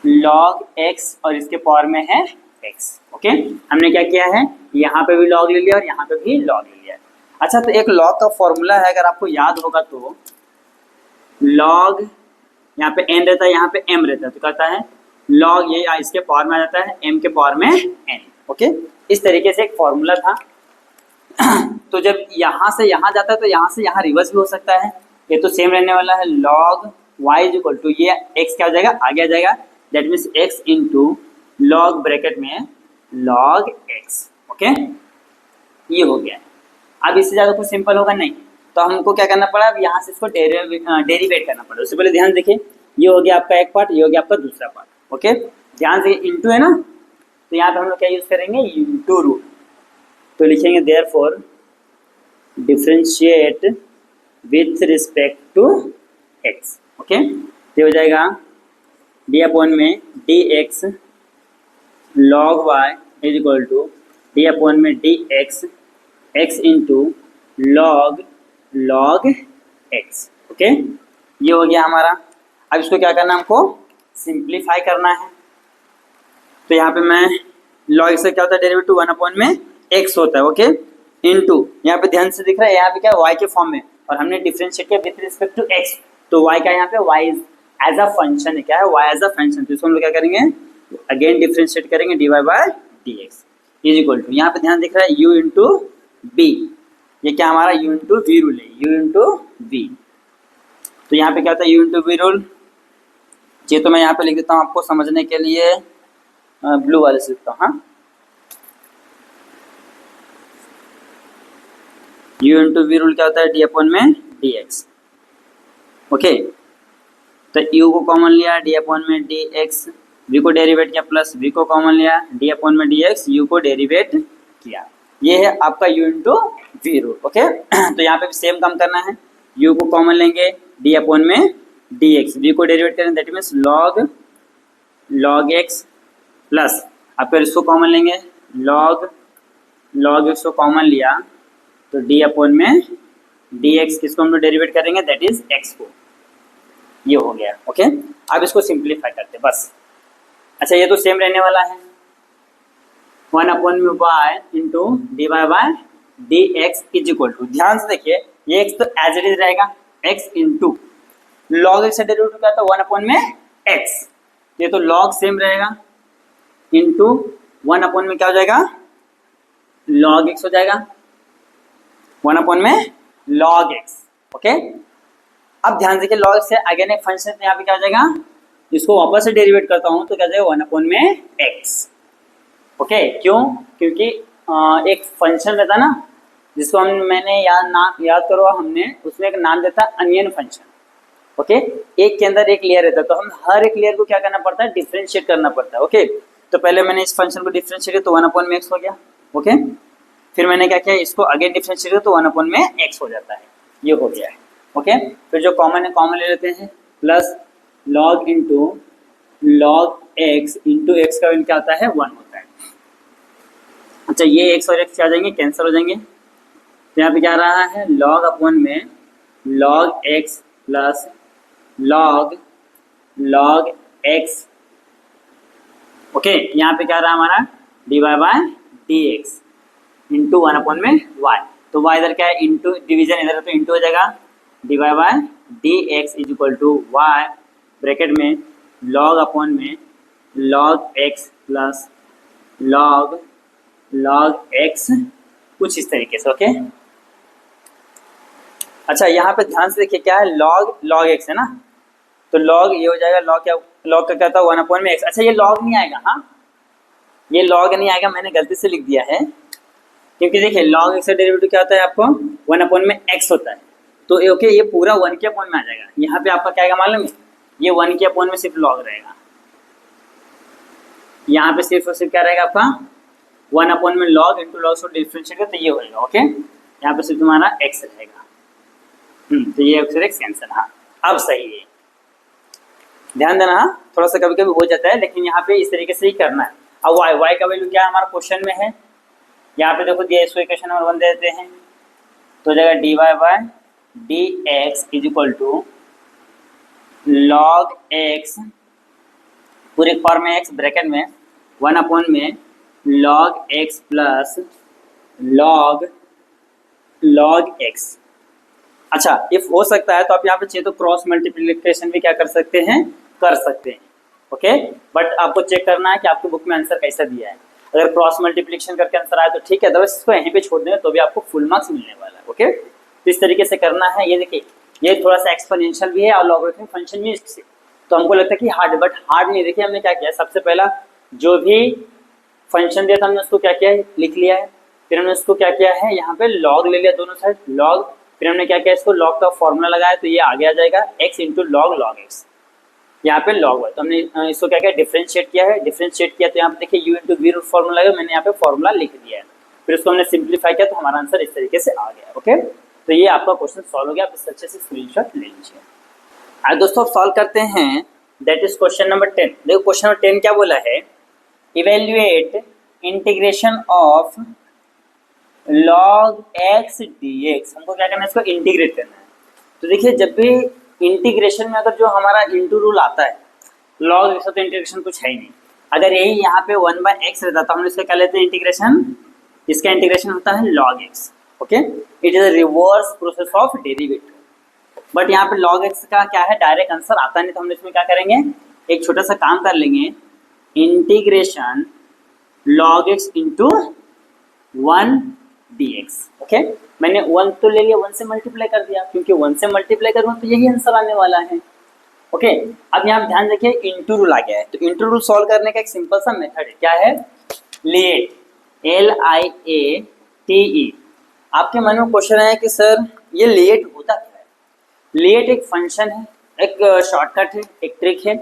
log x और इसके पावर में है x। ओके, हमने क्या किया है, यहाँ पे भी log ले लिया और यहाँ पे भी log ले लिया। अच्छा, तो एक log का फॉर्मूला है, अगर आपको याद होगा तो log यहाँ पे n रहता है, यहाँ पे m रहता है, तो कहता है log ये इसके पावर में आ जाता है m के पावर में n। ओके, इस तरीके से एक फॉर्मूला था। तो जब यहाँ से यहाँ जाता है तो यहाँ से यहाँ रिवर्स भी हो सकता है, ये तो सेम रहने वाला है। log y is equal to ये x क्या हो जाएगा, आगे आ जाएगा, that means x into log bracket में log x। ओके, ये हो गया। अब इससे ज़्यादा कुछ सिंपल होगा नहीं, तो हमको क्या करना पड़ा, अब यहाँ से इसको डेरिवेट करना पड़ा। उससे पहले ध्यान देखिए, ये हो गया आपका एक पार्ट, ये हो गया आपका दूसरा पार्ट। ओके, ध्यान से, इंटू है ना, तो यहाँ पे हम लोग क्या यूज़ करेंगे, इंटू रूट। तो लिखेंगे therefore differentiate with respect to x। Okay, तो हो जाएगा डी अपॉन में d x log y is equal to d upon में d x x into log x। Okay, ये हो गया हमारा। अब इसको क्या करना है, हमको सिंप्लीफाई करना है। तो यहाँ पे मैं log से क्या होता है, डेरिवेटिव 1 अपॉन में x होता है। ओके, इनटू यहाँ पे ध्यान से दिख रहा है, यहाँ पे क्या y के फॉर्म में, और हमने डिफरेंशिएट किया विद रिस्पेक्ट टू x, तो y का यहाँ पे y is as a function है, क्या है, y एज अ फंक्शन। तो इसको हम लोग क्या करेंगे, अगेन डिफरेंशिएट करेंगे, dy by dx is equal to, यहाँ पे ध्यान दिख रहा है u इंटू b, ये क्या हमारा u इंटू v रूल है, u इंटू v। तो यहाँ पे क्या होता है, u इंटू v रूल। ये तो मैं यहाँ पे लिख देता हूँ आपको समझने के लिए, ब्लू वाले से लिखता हूँ। हाँ, u इंटू वी रूल क्या होता है, डी अपॉन में डी एक्स। ओके, तो u को कॉमन लिया, डी अपॉन में डी एक्स, v को डेरिवेट किया, प्लस v को कॉमन लिया, डी अपॉन में डी एक्स, u को डेरिवेट किया। ये है आपका u into v rule. Okay, तो यहाँ पे भी सेम काम करना है, u को कॉमन लेंगे, डी अपॉन में डी एक्स, v को डेरिवेट करेंगे, that means log x, plus अब फिर इसको कॉमन लेंगे, लॉग एक्स को कॉमन लिया, तो d अपॉन में डी एक्स किसको हम लोग डेरिवेट करेंगे, दैट इज x को। ये हो गया। ओके, अब इसको सिंप्लीफाई करते हैं बस। अच्छा, ये तो सेम रहने वाला है, 1/y into dy by d x is equal to, ध्यान से देखिए ये x तो एज इट इज रहेगा, x इंटू लॉग एक्स का डेरिवेटिव क्या था 1/x, ये तो लॉग सेम रहेगा इंटू 1 में क्या हो जाएगा लॉग x हो जाएगा, 1 में log x। ओके, अब ध्यान देखिए log x से अगेन एक फंक्शन यहाँ पे क्या हो जाएगा, इसको वापस से डेरिवेट करता हूँ तो क्या हो जाएगा 1 में x। ओके, क्यों, क्योंकि एक फंक्शन रहता ना जिसको मैंने याद करो हमने उसमें एक नाम देता है अनियन फंक्शन। ओके, एक के अंदर एक लेयर रहता है तो हम हर एक लेयर को क्या करना पड़ता है, डिफरेंशिएट करना पड़ता है। ओके, तो पहले मैंने इस फंक्शन को डिफरेंशिएट किया तो 1 में x हो गया। ओके, फिर मैंने क्या किया, इसको अगेन डिफरेंशिएट किया तो 1 में x हो जाता है, ये हो गया है। ओके, फिर जो कॉमन है कॉमन ले लेते हैं, plus log into log x into x का वैल्यू क्या आता है 1 होता है। अच्छा, ये x और x क्या आ जाएंगे, कैंसिल हो जाएंगे, तो यहाँ पे क्या आ रहा है log में log x plus log x। Okay, यहाँ पे क्या आ रहा है हमारा dy by d x into 1 में y, तो y इधर क्या है इंटू, डिवीजन इधर है तो इंटू हो जाएगा, dy by d x is equal to y bracket में में log x plus log x, कुछ इस तरीके से। ओके, अच्छा यहाँ पे ध्यान से देखिए क्या है log x है ना, तो log ये हो जाएगा, log का क्या था 1 में x। अच्छा, ये log नहीं आएगा, हाँ ये log नहीं आएगा, मैंने गलती से लिख दिया है, क्योंकि देखिए log x का डेरिवेटिव क्या होता है आपको 1 में x होता है, तो ओके ये पूरा 1 के अपॉन में आ जाएगा। यहाँ पे आपका क्या आएगा मालूम है, ये 1 के अपॉन में सिर्फ log रहेगा, यहाँ पे सिर्फ और सिर्फ क्या रहेगा आपका 1 में log इंटू log से डिफरेंशिएट तो ये होगा। ओके, यहाँ पे सिर्फ तुम्हारा x रहेगा, तो ये अक्सर एक कैंसिल। हाँ, अब सही है, ध्यान देना, हाँ थोड़ा सा कभी कभी हो जाता है, लेकिन यहाँ पे इस तरीके से ही करना है। अब y का वैल्यू क्या है हमारा क्वेश्चन में है, यहाँ पे देखो दिया, इसको इक्वेशन नंबर 1 दे देते हैं, तो जाएगा dy by d x is equal to log x पूरे फॉर्म में x ब्रैकेट में 1 में log x plus log x। अच्छा, इफ हो सकता है तो आप यहाँ पे चाहिए तो क्रॉस मल्टीप्लिकेशन भी क्या कर सकते हैं, कर सकते हैं। ओके, बट आपको चेक करना है कि आपके बुक में आंसर कैसा दिया है, अगर क्रॉस मल्टीप्लिकेशन करके आंसर आया तो ठीक है, अदरवाइज इसको यहीं पे छोड़ देंगे तो भी आपको फुल मार्क्स मिलने वाला है। ओके, तो इस तरीके से करना है। ये देखिए ये थोड़ा सा एक्सपोनेंशियल भी है और लॉगरिथमिक फंक्शन भी इससे, तो हमको लगता है कि हार्ड, बट हार्ड नहीं। देखिए हमने क्या किया, सबसे पहला जो भी फंक्शन दिया था हमने उसको क्या किया है, लिख लिया है, फिर हमने उसको क्या किया है यहाँ पे लॉग ले लिया दोनों साइड लॉग, फिर हमने क्या किया इसको लॉग का फॉर्मूला लगाया तो ये आगे आ जाएगा x इंटू log x, यहाँ पे लॉग है तो हमने इसको क्या किया डिफरेंशिएट किया है, डिफरेंशिएट किया तो यहाँ पे देखिए u into v root formula लगा, मैंने यहाँ पे फॉर्मूला लिख दिया है, फिर उसको हमने सिंप्लीफाई किया तो हमारा आंसर इस तरीके से आ गया। ओके, तो ये आपका क्वेश्चन सॉल्व हो गया, आप इस अच्छे से स्क्रीनशॉट ले लीजिए। आज दोस्तों सॉल्व करते हैं, दैट इज क्वेश्चन नंबर 10। देखो क्वेश्चन नंबर 10 क्या बोला है, evaluate integration of log x dx, हमको क्या करना है इसको इंटीग्रेट करना है। तो देखिए जब भी इंटीग्रेशन में अगर जो हमारा इंटू रूल आता है, log x तो इंटीग्रेशन कुछ है ही नहीं, अगर यही यहाँ पे 1/x रहता तो हम इसका क्या लेते हैं इंटीग्रेशन, इसका इंटीग्रेशन होता है log x। Okay, it is a reverse process of derivative, but यहाँ पे log x का क्या है डायरेक्ट आंसर आता नहीं, तो हम इसमें क्या करेंगे एक छोटा सा काम कर लेंगे, integration log x into 1 dx। Okay, मैंने 1 तो ले लिया, 1 से मल्टीप्लाई कर दिया, क्योंकि 1 से मल्टीप्लाई करूँगा तो यही आंसर आने वाला है। ओके, अब यहाँ ध्यान देखिए इंटू रूल आ गया है, तो इंटू रूल सॉल्व करने का एक सिंपल सा मेथड है, क्या है लिएट, LIATE। आपके मन में क्वेश्चन है कि सर ये लिएट होता क्या है, लिएट एक फंक्शन है, एक शॉर्टकट है, एक ट्रिक है,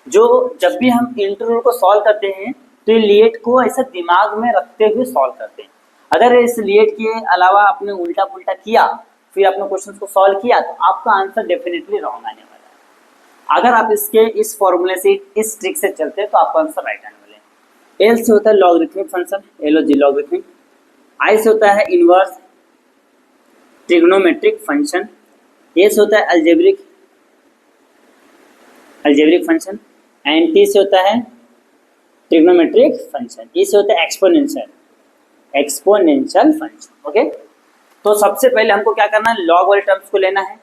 जो जब भी हम इंटू रूल को सॉल्व करते हैं तो ये लिएट को ऐसा दिमाग में रखते हुए सॉल्व करते हैं। अगर इस लिएट के अलावा आपने उल्टा पुल्टा किया फिर आपने क्वेश्चन को सॉल्व किया तो आपका आंसर डेफिनेटली रॉन्ग आने वाला है। अगर आप इसके इस फॉर्मूले से इस ट्रिक से चलते हैं तो आपका आंसर राइट आने वाले हैं। एल से होता है लॉगरिथमिक फंक्शन, LOG लॉगरिथमिक, आई से होता है इनवर्स ट्रिग्नोमेट्रिक फंक्शन, ए से होता है अलजेब्रिक फंक्शन, एंड टी से होता है ट्रिग्नोमेट्रिक फंक्शन, इसे होता है एक्सपोनेंशियल फंक्शन। ओके, तो सबसे पहले हमको क्या करना है, लॉग वाले टर्म्स को लेना है।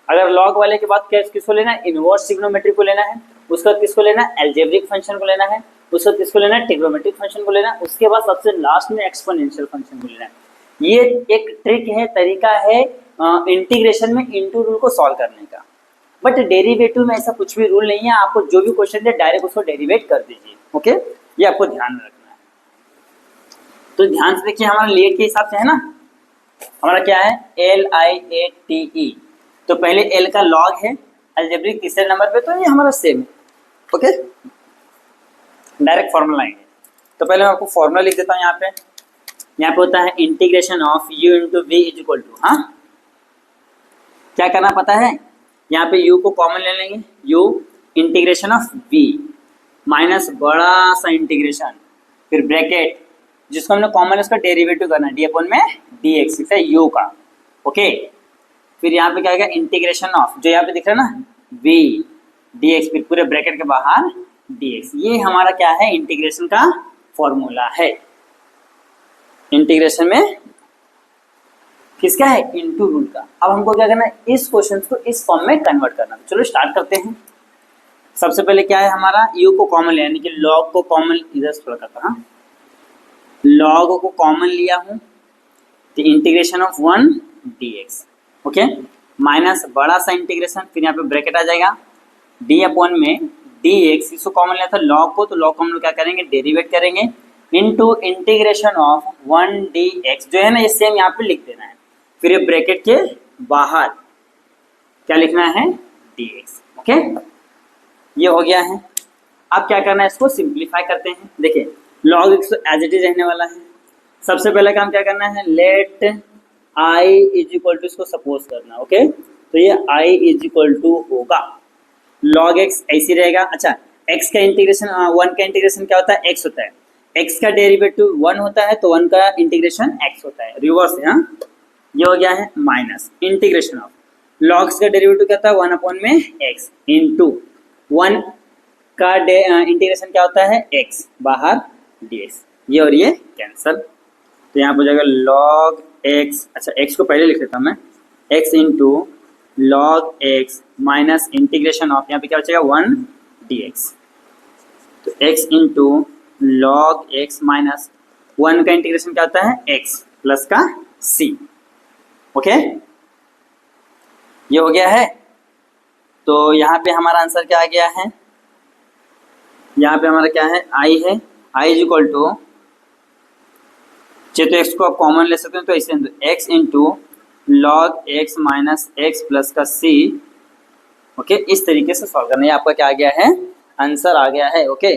अगर लॉग वाले के बाद क्या किसको लेना है, इनवर्स ट्रिग्नोमेट्री को लेना है। उसके बाद किसको लेना है, एल्जेब्रिक फंक्शन को लेना है। उसके बाद किसको लेना है, ट्रिग्नोमेट्रिक फंक्शन को लेना है। उसके बाद सबसे लास्ट में एक्सपोनेंशियल फंक्शन को लेना है। ये एक ट्रिक है, तरीका है इंटीग्रेशन में इनटू रूल को सॉल्व करने का। बट डेरिवेटिव में ऐसा कुछ भी रूल नहीं है, आपको जो भी क्वेश्चन है डायरेक्ट उसको डेरिवेट कर दीजिए। ओके, ये आपको ध्यान रखना है। तो ध्यान से देखिए, हमारा लेट के हिसाब से है ना, हमारा क्या है, LIATE। तो पहले L का लॉग है, अलजेब्रिक तीसरे नंबर पे, तो ये हमारा सेम है। ओके, डायरेक्ट फॉर्मूला आएंगे। तो पहले मैं आपको फॉर्मूला लिख देता हूँ। यहाँ पे होता है integration of u into v is equal to, हाँ क्या करना पता है, यहाँ पे u को कॉमन ले लेंगे, u integration of v minus बड़ा सा इंटीग्रेशन, फिर ब्रैकेट, जिसको हमने कॉमन उसका डेरिवेटिव करना है, डी अपॉन में dx है u का। ओके, फिर यहाँ पे क्या आएगा, इंटीग्रेशन ऑफ, जो यहाँ पे दिख रहा है ना v dx, फिर पूरे ब्रैकेट के बाहर dx। ये हमारा क्या है, इंटीग्रेशन का फॉर्मूला है। इंटीग्रेशन में किसका है, इनटू रूल का। अब हमको क्या करना है, इस क्वेश्चन को इस फॉर्म में कन्वर्ट करना है। चलो स्टार्ट करते हैं। सबसे पहले क्या है हमारा, u को कॉमन लिया, यानी कि लॉग को कॉमन, इधर थोड़ा करता, हाँ लॉग को कॉमन लिया हूँ, तो integration of 1 dx। Okay, minus बड़ा सा इंटीग्रेशन, फिर यहाँ पे ब्रैकेट आ जाएगा, d अपॉन में dx, इसको कॉमन लिया था लॉग को, तो लॉग को हम लोग क्या करेंगे, डेरिवेट करेंगे, इनटू इंटीग्रेशन ऑफ 1 dx, जो है ना ये सेम यहाँ पे लिख देना है। फिर ये ब्रैकेट के बाहर क्या लिखना है, dx। ओके, ये हो गया है। अब क्या करना है, इसको सिंप्लीफाई करते हैं। देखिए लॉग एज इट इज रहने वाला है। सबसे पहला काम क्या करना है, let i is equal to, इसको सपोज करना। ओके, तो ये i इज इक्वल टू होगा log x, ऐसी रहेगा। अच्छा, x का इंटीग्रेशन 1 का इंटीग्रेशन क्या होता है, x होता है, x का डेरिवेटिव 1 होता है, तो 1 का इंटीग्रेशन x होता है, रिवर्स है। हाँ, ये हो गया है माइनस इंटीग्रेशन ऑफ लॉग्स का डेरिवेटिव क्या होता है, 1 अपॉन में x इंटू 1 का इंटीग्रेशन क्या होता है, x बाहर dx। ये और ये कैंसल, तो यहाँ पर हो जाएगा log x। अच्छा, x को पहले लिख लेता हूँ मैं, x into log x minus integration of, यहाँ पे क्या बचेगा 1 dx। तो x into log x minus 1 का इंटीग्रेशन क्या होता है, x प्लस का c। ओके, ये हो गया है। तो यहाँ पे हमारा आंसर क्या आ गया है, यहाँ पे हमारा क्या है, i है, i इज इक्वल टू, चाहे तो x को आप कॉमन ले सकते हैं, तो इसे x into log x minus x plus का c। ओके, इस तरीके से सॉल्व करना है। आपका क्या आ गया है, आंसर आ गया है। ओके,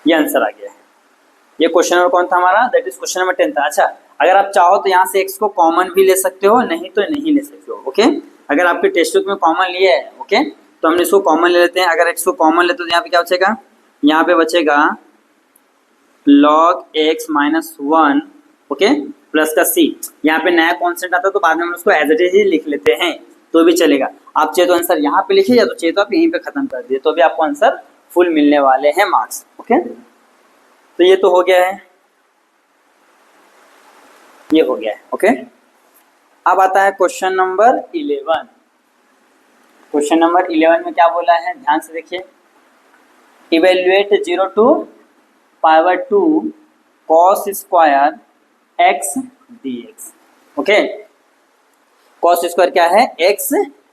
ये आंसर आ गया है। ये क्वेश्चन नंबर कौन था हमारा, दैट इज क्वेश्चन नंबर 10 था। अच्छा, अगर आप चाहो तो यहाँ से x को कॉमन भी ले सकते हो, नहीं तो नहीं ले सकते हो। ओके, अगर आपके टेक्स्ट बुक में कॉमन लिए है, ओके, तो हम इसको कॉमन ले लेते हैं। अगर x को कॉमन लेते तो यहाँ पे क्या बचेगा, यहाँ पे बचेगा log x minus 1, okay, plus का c। यहाँ पे नया कॉन्स्टेंट आता है, तो बाद में हम उसको एज इट इज ही लिख लेते हैं, तो भी चलेगा। आप चाहे तो आंसर यहाँ पे लिखिए, या तो चाहे तो आप यहीं पे खत्म कर दिए, तो भी आपको आंसर फुल मिलने वाले हैं मार्क्स। ओके, तो ये तो हो गया है, ये हो गया है। ओके, अब आता है क्वेश्चन नंबर 11। क्वेश्चन नंबर 11 में क्या बोला है, ध्यान से देखिए, evaluate 0 to power 2 cos square x dx। Okay, cos square क्या है, x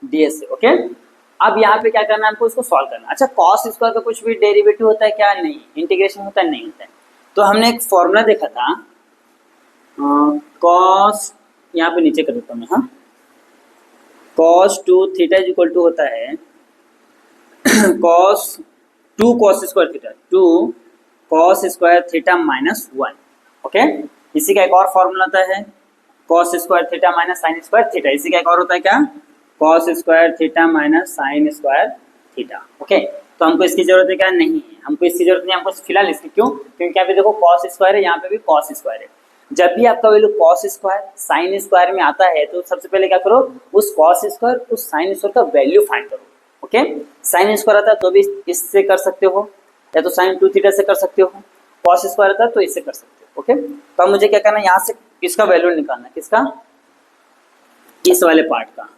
ds है। ओके, अब यहाँ पे क्या करना है, हमको इसको सॉल्व करना है। अच्छा, cos स्क्वायर का कुछ भी डेरिवेटिव होता है क्या, नहीं, इंटीग्रेशन होता है, नहीं होता है। तो हमने एक फॉर्मूला देखा था, cos, यहाँ पे नीचे कर देता हूँ मैं, हाँ, cos 2 theta is equal to होता है cos 2 cos square theta, 2 cos square theta minus 1। Okay, इसी का एक और फॉर्मूला होता है cos square theta minus sine square theta. इसी का एक और होता है क्या, cos square theta minus sine square theta. Okay, तो हमको इसकी जरूरत है क्या, नहीं है, हमको इसकी जरूरत नहीं, हमको फिलहाल इसकी, क्यों, क्योंकि यहाँ पे देखो cos स्क्वायर है, यहाँ पे भी cos स्क्वायर है। जब भी आपका value cos square sine square में आता है, तो सबसे पहले क्या करो, उस cos स्क्वायर उस साइन स्क्वायर का वैल्यू फाइंड करो। ओके, साइन स्क्वायर आता है तो भी इससे कर सकते हो, या तो साइन 2 थीटा से कर सकते हो, कॉस स्क्वायर था तो इससे कर सकते हो। ओके, तो अब मुझे क्या करना है, यहाँ से इसका वैल्यू निकालना है, किसका, इस वाले पार्ट का।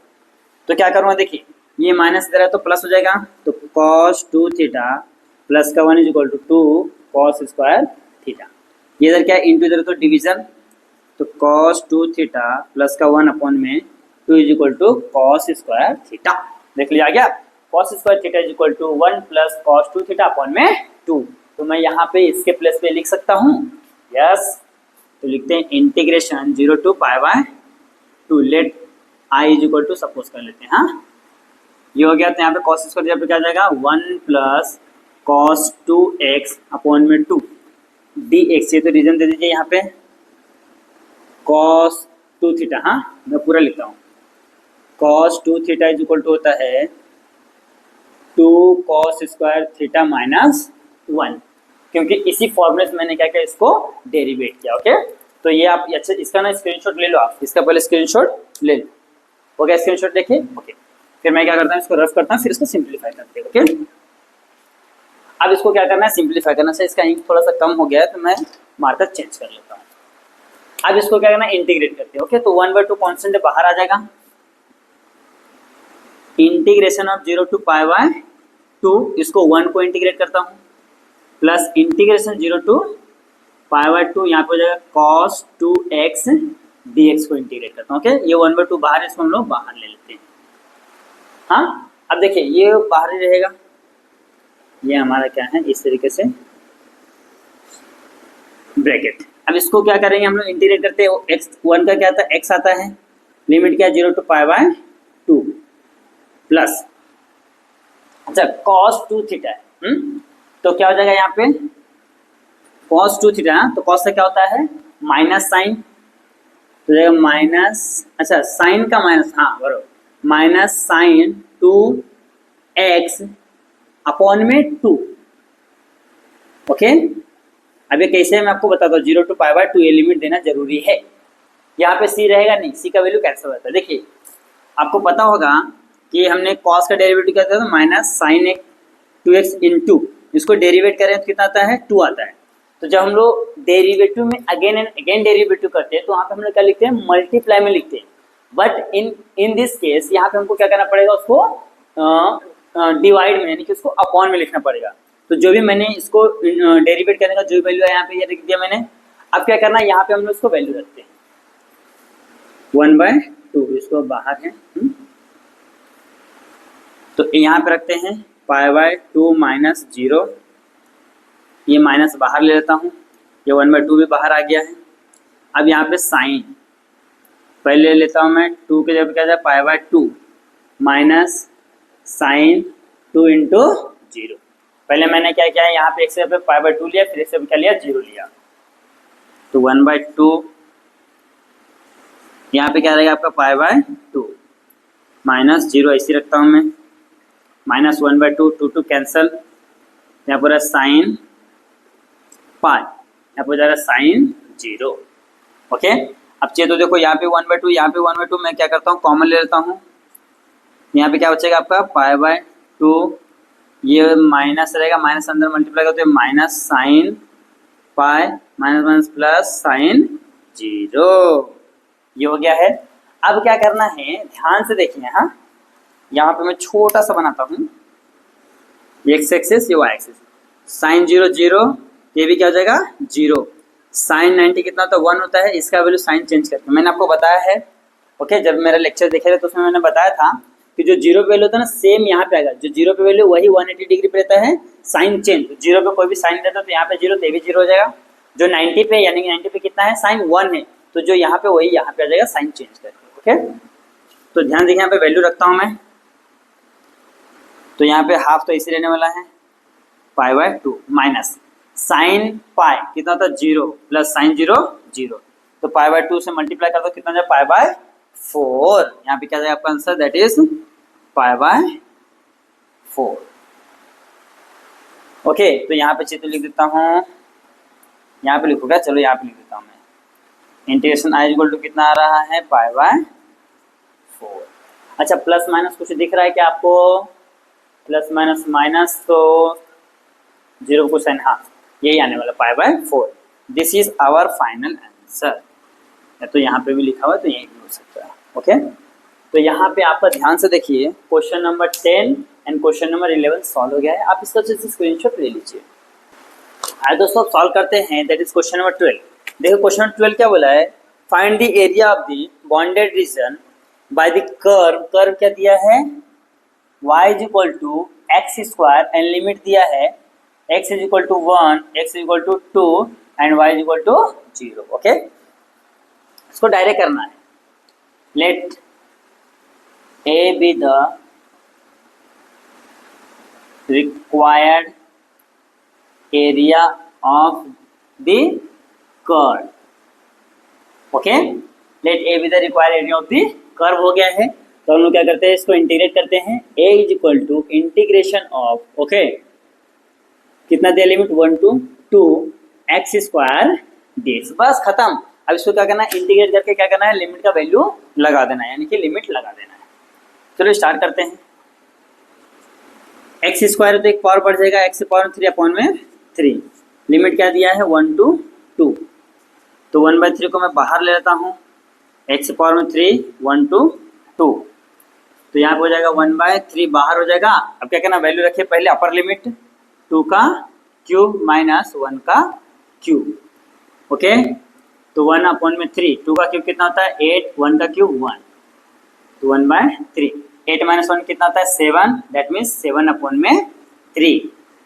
तो क्या करूँगा, देखिए ये माइनस दे रहा है तो प्लस हो जाएगा, तो कॉस 2 थीटा प्लस का 1 is equal to 2 cos square theta. ये इधर क्या है, इंटू इधर तो डिवीजन, तो कॉस 2 थीटा प्लस का 1 अपॉन में 2 is equal to cos square theta. देख लिया गया, cos square theta is equal to 1 plus cos 2 theta upon में 2। तो मैं यहाँ पे इसके प्लस पे लिख सकता हूँ, यस। तो लिखते हैं integration 0 to pi by 2 let I is equal to suppose कर लेते हैं, हाँ ये हो गया। तो यहाँ पे कॉस स्क्वायर थीटा पे क्या जाएगा, 1 प्लस कॉस 2x अपॉन में 2 dx। ये तो रीजन दे दीजिए यहाँ पे, कॉस 2 थीटा, हाँ मैं पूरा लिखता हूँ, cos 2 theta is equal to होता है 2 कॉस स्क्वायर थीटा माइनस 1, क्योंकि इसी फॉर्मूले से मैंने क्या किया, इसको डेरिवेट किया। ओके, तो ये आप अच्छा इसका ना स्क्रीनशॉट ले लो, आप इसका पहले स्क्रीनशॉट ले लो। ओके, स्क्रीनशॉट देखिए। ओके, फिर मैं क्या करता हूँ, इसको रफ करता हूँ, फिर इसको सिंप्लीफाई करते हैं। ओके, अब इसको क्या करना है, सिंप्लीफाई करना से इसका इंक थोड़ा सा कम हो गया है तो मैं मार्कर चेंज कर लेता हूँ। अब इसको क्या करना है, इंटीग्रेट करते हैं। ओके, तो 1/2 कॉन्स्टेंट बाहर आ जाएगा, integration of 0 to pi by 2, इसको 1 को इंटीग्रेट करता हूँ, plus integration 0 to pi by 2, यहाँ पे हो जाएगा कॉस 2x dx को इंटीग्रेट करता हूँ। ओके, ये 1/2 बाहर, इसको हम लोग बाहर ले लेते हैं। हाँ, अब देखिए ये बाहर ही रहेगा, ये हमारा क्या है, इस तरीके से ब्रैकेट। अब इसको क्या करेंगे हम लोग, इंटीग्रेट करते हैं, x 1 का क्या आता है, x आता है, लिमिट क्या है 0 टू पाई बाय 2 प्लस, अच्छा cos 2 थीटा है, तो क्या हो जाएगा यहाँ पे cos 2 थीटा, तो cos से क्या होता है माइनस साइन, तो जाएगा माइनस, अच्छा साइन का माइनस, हाँ बराबर, माइनस साइन 2x अपॉन में 2। ओके, अब ये कैसे है मैं आपको बताता हूँ, 0 टू पाई बाय 2 ये लिमिट देना जरूरी है। यहाँ पे c रहेगा नहीं, c का वैल्यू कैंसिल होता है। देखिए आपको पता होगा कि हमने cos का डेरिवेटिव क्या था, माइनस साइन 2x इंटू, इसको डेरिवेट करें तो कितना आता है, 2 आता है। तो जब हम लोग डेरिवेटिव में अगेन एंड अगेन डेरिवेटिव करते हैं तो वहाँ पे हम लोग क्या लिखते हैं, मल्टीप्लाई में लिखते हैं। बट इन दिस केस यहाँ पे हमको क्या करना पड़ेगा, उसको डिवाइड में, यानी कि उसको अपॉन में लिखना पड़ेगा। तो जो भी मैंने इसको डेरिवेट करने का जो वैल्यू है यहाँ पे ये लिख दिया मैंने। अब क्या करना है, यहाँ पे हम लोग इसको वैल्यू रखते हैं 1/2, इसको बाहर है, तो यहाँ पे रखते हैं पाई बाय 2 माइनस 0, ये माइनस बाहर ले लेता हूँ, ये 1/2 भी बाहर आ गया है। अब यहाँ पे साइन पहले ले लेता हूँ मैं, 2 के जगह क्या जाए pi by 2 minus sine 2 into 0। पहले मैंने क्या किया है, यहाँ पे एक से पाई बाय 2 लिया, फिर एक से क्या लिया, 0 लिया, तो 1/2, यहाँ पे क्या रहेगा आपका पाई बाय 2 माइनस 0, ऐसे रखता हूँ मैं, माइनस 1/2, 2 कैंसल, यहाँ पर साइन पाई, यहाँ पर जा रहा है साइन 0। ओके, अब चाहिए तो देखो यहाँ पे 1/2, यहाँ पे 1/2, मैं क्या करता हूँ कॉमन ले लेता हूँ, यहाँ पे क्या बचेगा आपका पाई बाय 2, ये माइनस रहेगा, माइनस अंदर मल्टीप्लाई करते हैं, minus sine pi minus minus plus sign 0, ये हो गया है। अब क्या करना है, ध्यान से देखिए, हाँ यहाँ पे मैं छोटा सा बनाता हूँ, एक्स एक्सिस ये वाई एक्सिस, साइन 0 0, ये भी क्या हो जाएगा 0, साइन 90 कितना होता है 1 होता है, इसका वैल्यू साइन चेंज करके मैंने आपको बताया है। ओके, जब मेरा लेक्चर देखेगा तो उसमें मैंने बताया था कि जो 0 पे वैल्यू होता है ना, सेम यहाँ पे आएगा, जो 0 पे वैल्यू वही 180 डिग्री पे रहता है, साइन चेंज, 0 पे कोई भी साइन रहता है तो यहाँ पे 0 तो ये भी 0 हो जाएगा, जो 90 पे यानी कि 90 पे कितना है साइन 1 है, तो जो यहाँ पे वही यहाँ पे आ जाएगा साइन चेंज करके। ओके, तो ध्यान देखिए यहाँ पे वैल्यू रखता हूँ मैं, तो यहाँ पे हाफ तो इसी रहने वाला है पाई बाय 2 माइनस साइन पाई कितना होता है 0 प्लस साइन 0 0, तो पाई बाय 2 से मल्टीप्लाई कर दो, कितना जाए पाई बाय 4, यहाँ पे क्या जाएगा आपका answer, that is pi by 4। Okay, तो यहाँ पे चित्र लिख देता हूँ, यहाँ पे लिखूंगा, चलो यहाँ पे लिख देता हूँ मैं, इंटीग्रेशन आई इक्वल टू कितना आ रहा है पाई बाय 4। अच्छा प्लस माइनस कुछ दिख रहा है क्या आपको, प्लस माइनस माइनस, तो 0 को साइन, हाँ यही आने वाला π/4। This is our final answer. या तो यहाँ पे भी लिखा हुआ है तो यही भी हो सकता है। ओके, तो यहाँ पे आपका ध्यान से देखिए, question number 10 and question number 11 solve हो गया है। आप इसका अच्छे से स्क्रीनशॉट ले लीजिए। आइए दोस्तों सॉल्व करते हैं, दैट इज क्वेश्चन नंबर 12। देखो क्वेश्चन नंबर 12 क्या बोला है, find the area of the bounded region by the curve. Curve क्या दिया है, y is equal to x square and limit दिया है x is equal to 1, x is equal to 2 and y is equal to 0। Okay, इसको direct करना है। Let a be the required area of the curve। Okay, let a be the required area of the curve हो गया है। तो हम लोग क्या करते हैं, इसको इंटीग्रेट करते हैं। a is equal to integration of, okay कितना दिया limit 1 to 2 x square dx, बस खत्म। अब इसको क्या करना है, इंटीग्रेट करके क्या करना है, लिमिट का वैल्यू लगा देना है, यानी कि लिमिट लगा देना है। चलो स्टार्ट करते हैं। एक्स स्क्वायर तो एक पावर बढ़ जाएगा, एक्स पावर 3 अपॉन में 3। लिमिट क्या दिया है 1 to 2, तो 1/3 को मैं बाहर ले लेता हूँ। एक्स पावर में 3 1 to 2, तो यहाँ पे हो जाएगा 1/3 बाहर हो जाएगा। अब क्या करना, वैल्यू रखिए पहले अपर लिमिट 2 का क्यूब माइनस 1 का क्यूब। ओके, तो 1 अपॉन में 3, 2 का क्यूब कितना होता है 8, 1 का क्यूब 1, तो 1/3। 8 माइनस 1 कितना होता है 7, दैट मीन्स 7 अपॉन में 3।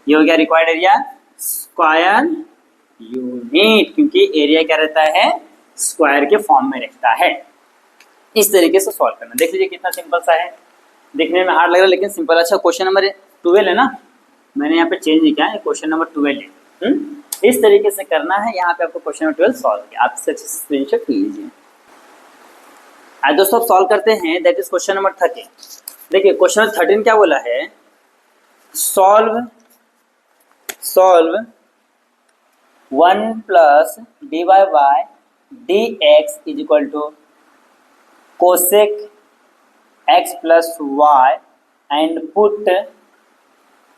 ये हो गया रिक्वायर्ड एरिया स्क्वायर यूनिट, क्योंकि एरिया क्या रहता है, स्क्वायर के फॉर्म में रहता है। इस तरीके से सॉल्व करना, देख लीजिए कितना सिंपल सा है। देखने में हार्ड लग रहा है लेकिन सिंपल। अच्छा क्वेश्चन नंबर 12 है ना, मैंने यहाँ पे चेंज नहीं किया है, क्वेश्चन नंबर 12 है। इस तरीके से करना है। यहाँ पे आपको क्वेश्चन नंबर 12 सॉल्व किया, आप इससे स्क्रीनशॉट ले लीजिए। आज दोस्तों सॉल्व करते हैं, दैट इज क्वेश्चन नंबर 13। देखिए क्वेश्चन नंबर 13 क्या बोला है, solve 1 plus dy by dx is equal to cosec x plus y and put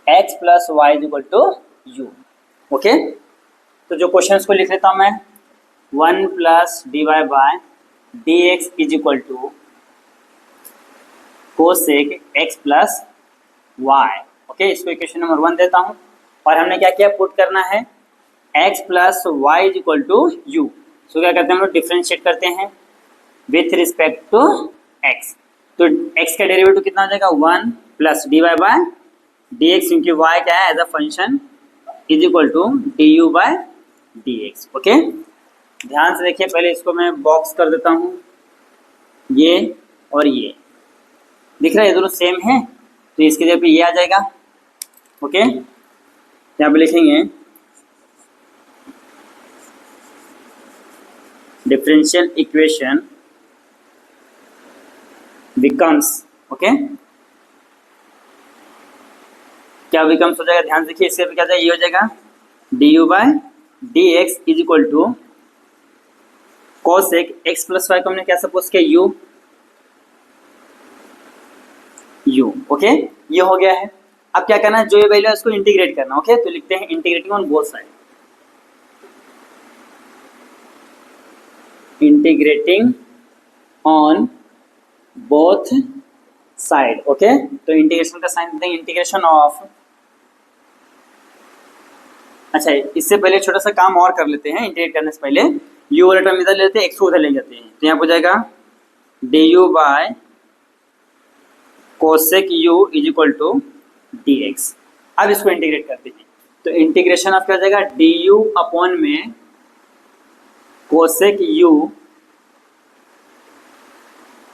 x plus y is equal to u। Okay, तो जो क्वेश्चन को लिख लेता हूँ मैं, 1 plus dy by dx is equal to cosec x plus y. Okay, इसको equation number 1 देता हूँ और हमने क्या किया, पुट करना है x plus y is equal to u. So क्या करते हैं हम लोग, डिफ्रेंशिएट करते हैं विथ रिस्पेक्ट टू x। तो x का डेरिवेटिव कितना हो जाएगा 1 प्लस dy बाय dx, क्योंकि y क्या है as a function, is equal to du by dx। Okay, ध्यान से देखिए, पहले इसको मैं बॉक्स कर देता हूँ, ये और ये दिख रहा है, ये दोनों सेम है, तो इसकी जगह पे ये आ जाएगा। ओके, यहाँ पे लिखेंगे डिफरेंशियल इक्वेशन बिकम्स, ओके क्या बिकम्स हो जाएगा, ध्यान से देखिए, इससे क्या जाएगा, ये हो जाएगा du by dx is equal to cosec x plus y को हमने क्या सपोज किया u। ओके, ये हो गया है। अब क्या करना है, जो ये वैल्यू है उसको इंटीग्रेट करना। ओके, तो लिखते हैं integrating on both side, integrating on both side. Okay, तो इंटीग्रेशन का साइन देते हैं, इंटीग्रेशन ऑफ, अच्छा इससे पहले छोटा सा काम और कर लेते हैं, इंटीग्रेट करने से पहले u वाला टर्म इधर ले लेते हैं, x को उधर ले जाते हैं, तो यहाँ हो जाएगा du by cosec u is equal to dx। अब इसको इंटीग्रेट करते हैं, तो इंटीग्रेशन ऑफ क्या हो जाएगा du अपॉन में cosec u,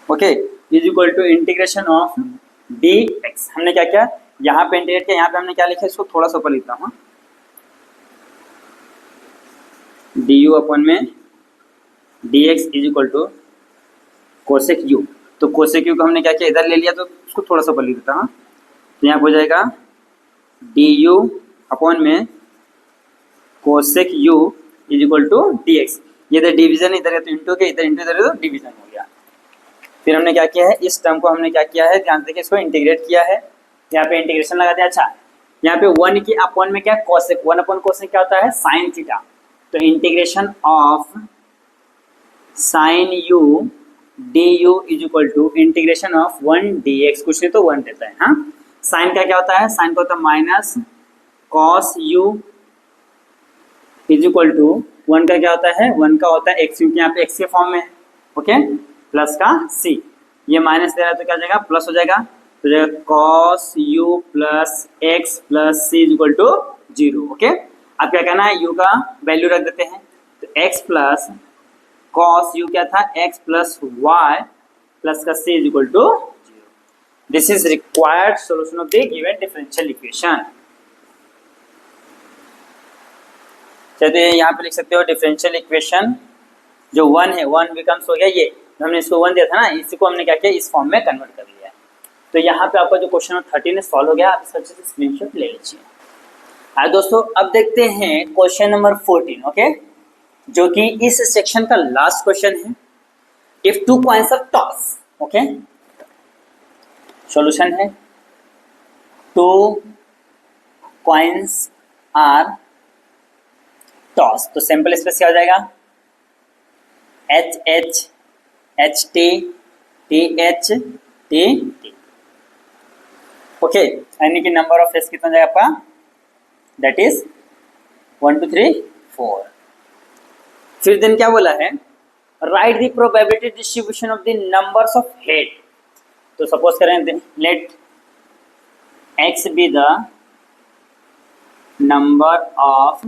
okay is equal to integration of dx। हमने क्या किया, यहाँ पे इंटीग्रेट किया, यहाँ पे हमने क्या लिखा है, इसको थोड़ा सा ऊपर लिखता हूँ, du अपॉन में dx is equal to cosec u। तो कोसेक u को हमने क्या किया, इधर ले लिया, तो उसको थोड़ा सा ऊपर लिख देता हूँ, तो यहाँ हो जाएगा du अपॉन में cosec u is equal to dx। ये इधर डिवीजन इधर है तो इंटू के, इधर इंटू इधर है तो डिवीजन हो गया। फिर हमने क्या किया है, इस टर्म को हमने क्या किया है, ध्यान से देखिए, इसको इंटीग्रेट किया है, यहाँ पे इंटीग्रेशन लगा दिया। अच्छा यहाँ पे 1 की अपॉन में क्या कोसेक, 1 अपॉन कोसेक क्या होता है साइन थीटा, तो integration of sine u d u is equal to integration of 1 dx, कुछ नहीं तो 1 देता है। हाँ, साइन का क्या होता है, साइन का होता है minus cos u is equal to 1 का क्या होता है, 1 का होता है एक्स, क्योंकि यहाँ पे एक्स के फॉर्म में है, ओके, प्लस का सी, ये माइनस दे रहा है तो क्या हो जाएगा प्लस हो जाएगा, तो जाएगा cos u plus x plus c is equal to 0, okay. अब क्या करना है, यू का वैल्यू रख देते हैं, तो एक्स प्लस कॉस यू क्या था एक्स प्लस वाई प्लस का c is equal to 0। This is required solution of the given differential equation. चलिए यहाँ पे लिख सकते हो डिफरेंशियल इक्वेशन जो 1 है, 1 बिकम्स हो गया ये, हमने इसको 1 दिया था ना, इसी को हमने क्या किया इस फॉर्म में कन्वर्ट कर लिया है। तो यहाँ पे आपका जो क्वेश्चन नंबर 13 है सॉल्व हो गया, आप इसका अच्छे से स्क्रीनशॉट ले लीजिए। आज दोस्तों अब देखते हैं क्वेश्चन नंबर 14, ओके, जो कि इस सेक्शन का लास्ट क्वेश्चन है। If 2 coins are toss, okay, solution है 2 कॉइन्स आर टॉस, तो सिंपल स्पेस क्या हो जाएगा H H H T T H T T, okay, यानी कि नंबर ऑफ फेस कितना जाएगा आपका, दैट इज 1 2 3 4। फिर दिन क्या बोला है, write the probability distribution of the numbers of head, तो सपोज करें let x be the number of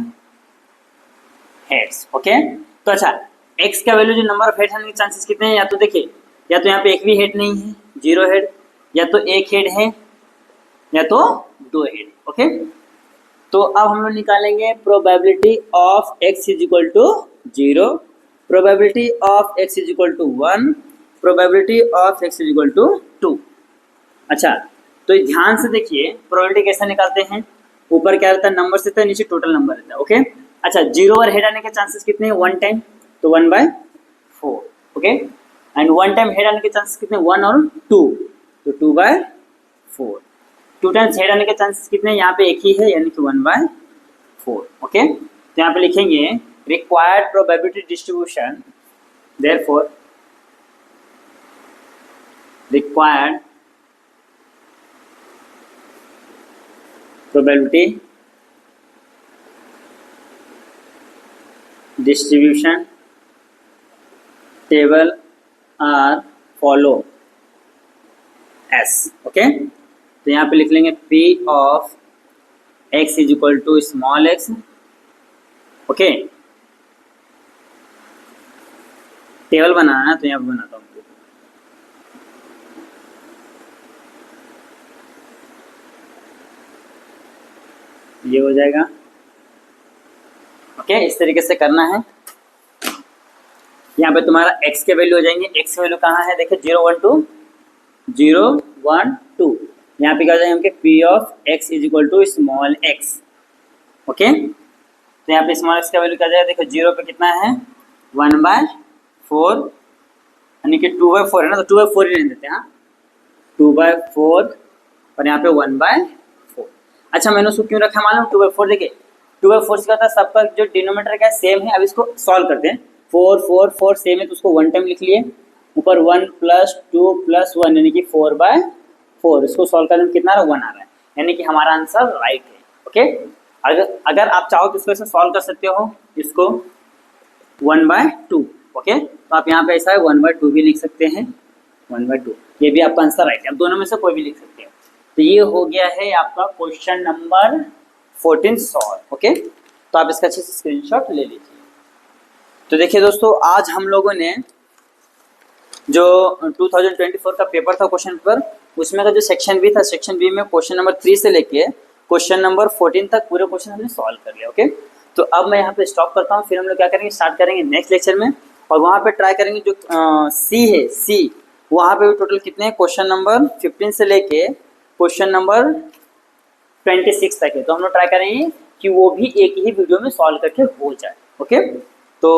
heads, okay. तो अच्छा x का वैल्यू जो नंबर ऑफ हेड होने के चांसेस कितने हैं, या तो देखिए या तो यहाँ पे एक भी हेड नहीं है 0 हेड, या तो एक हेड है या तो 2 हेड, ओके। तो अब हम लोग निकालेंगे probability of x is equal to 0, probability of x is equal to 1, probability of x is equal to 2। अच्छा तो ध्यान से देखिए प्रोबेबिलिटी कैसे निकालते हैं, ऊपर क्या रहता है नंबर से रहता है, नीचे टोटल नंबर रहता है, ओके। अच्छा 0 और हेड आने के चांसेस कितने हैं, 1 टाइम, तो 1/4, ओके, एंड 1 टाइम हेड आने के चांसेस कितने 1 और 2, तो 2/4, 2 टाइम्स हेड आने के चांसेस कितने, यहाँ पे एक ही है यानी कि 1/4, ओके। तो यहाँ पे लिखेंगे required probability distribution, therefore required probability distribution table are follows, okay. तो यहाँ पे लिख लेंगे P of x is equal to small x, okay. Table बनाना है तो यहाँ पे बनाता हूँ, ये हो जाएगा, ओके। इस तरीके से करना है। यहाँ पे तुम्हारा x के वैल्यू हो जाएंगे, x के वैल्यू कहाँ है देखिए 0 1 2 0 1 2, यहाँ पे क्या हो जाएगा उनके P of x is equal to small x, okay. तो यहाँ पे स्मॉल x का वैल्यू क्या जाएगा देखो 0 पे कितना है 1/4, यानी कि 2/4 है ना, तो 2/4 ही रहने देते हैं, हाँ 2/4 और यहाँ पे 1/4। अच्छा मैंने उसको क्यों रखा मालूम 2/4, देखिए 2/4 से क्या होता है सबका जो डिनोमीटर क्या सेम है। अब इसको सॉल्व करते हैं, 4 4 4 सेम है तो उसको 1 टाइम लिख लिए, ऊपर 1 + 2 + 1 यानी कि 4/4, इसको सॉल्व करने में कितना आ रहा है 1 आ रहा है, यानी कि हमारा आंसर राइट है, ओके। अगर आप चाहो तो इसको ऐसे सॉल्व कर सकते हो, इसको 1/2, ओके। तो आप यहाँ पे ऐसा है 1/2 भी लिख सकते हैं, 1/2, ये भी आपका आंसर राइट है, अब दोनों में से कोई भी लिख सकते हो। तो ये हो गया है आपका क्वेश्चन नंबर 14 सॉल्व, ओके। तो आप इसका अच्छे से स्क्रीनशॉट ले लीजिए। तो देखिए दोस्तों आज हम लोगों ने जो 2024 का पेपर था क्वेश्चन पेपर, उसमें का जो सेक्शन बी था, सेक्शन बी में क्वेश्चन नंबर 3 से लेके क्वेश्चन नंबर 14 तक पूरे क्वेश्चन हमने सॉल्व कर लिया, ओके। तो अब मैं यहाँ पे स्टॉप करता हूँ, फिर हम लोग क्या करेंगे स्टार्ट करेंगे नेक्स्ट लेक्चर में, और वहाँ पे ट्राई करेंगे जो सी है, सी वहाँ पे भी टोटल कितने हैं क्वेश्चन नंबर 15 से लेके क्वेश्चन नंबर 26 तक है, तो हम लोग ट्राई करेंगे कि वो भी एक ही वीडियो में सॉल्व करके हो जाए, ओके। तो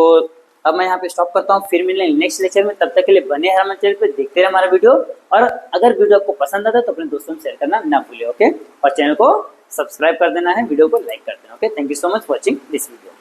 अब मैं यहाँ पे स्टॉप करता हूँ, फिर मिलेंगे नेक्स्ट लेक्चर में, तब तक के लिए बने हैं हमारे चैनल पे, देखते रहे हमारा वीडियो, और अगर वीडियो आपको पसंद आता है तो अपने दोस्तों में शेयर करना ना भूलिए, ओके, और चैनल को सब्सक्राइब कर देना है, वीडियो को लाइक कर देना। Okay, thank you so much watching this video.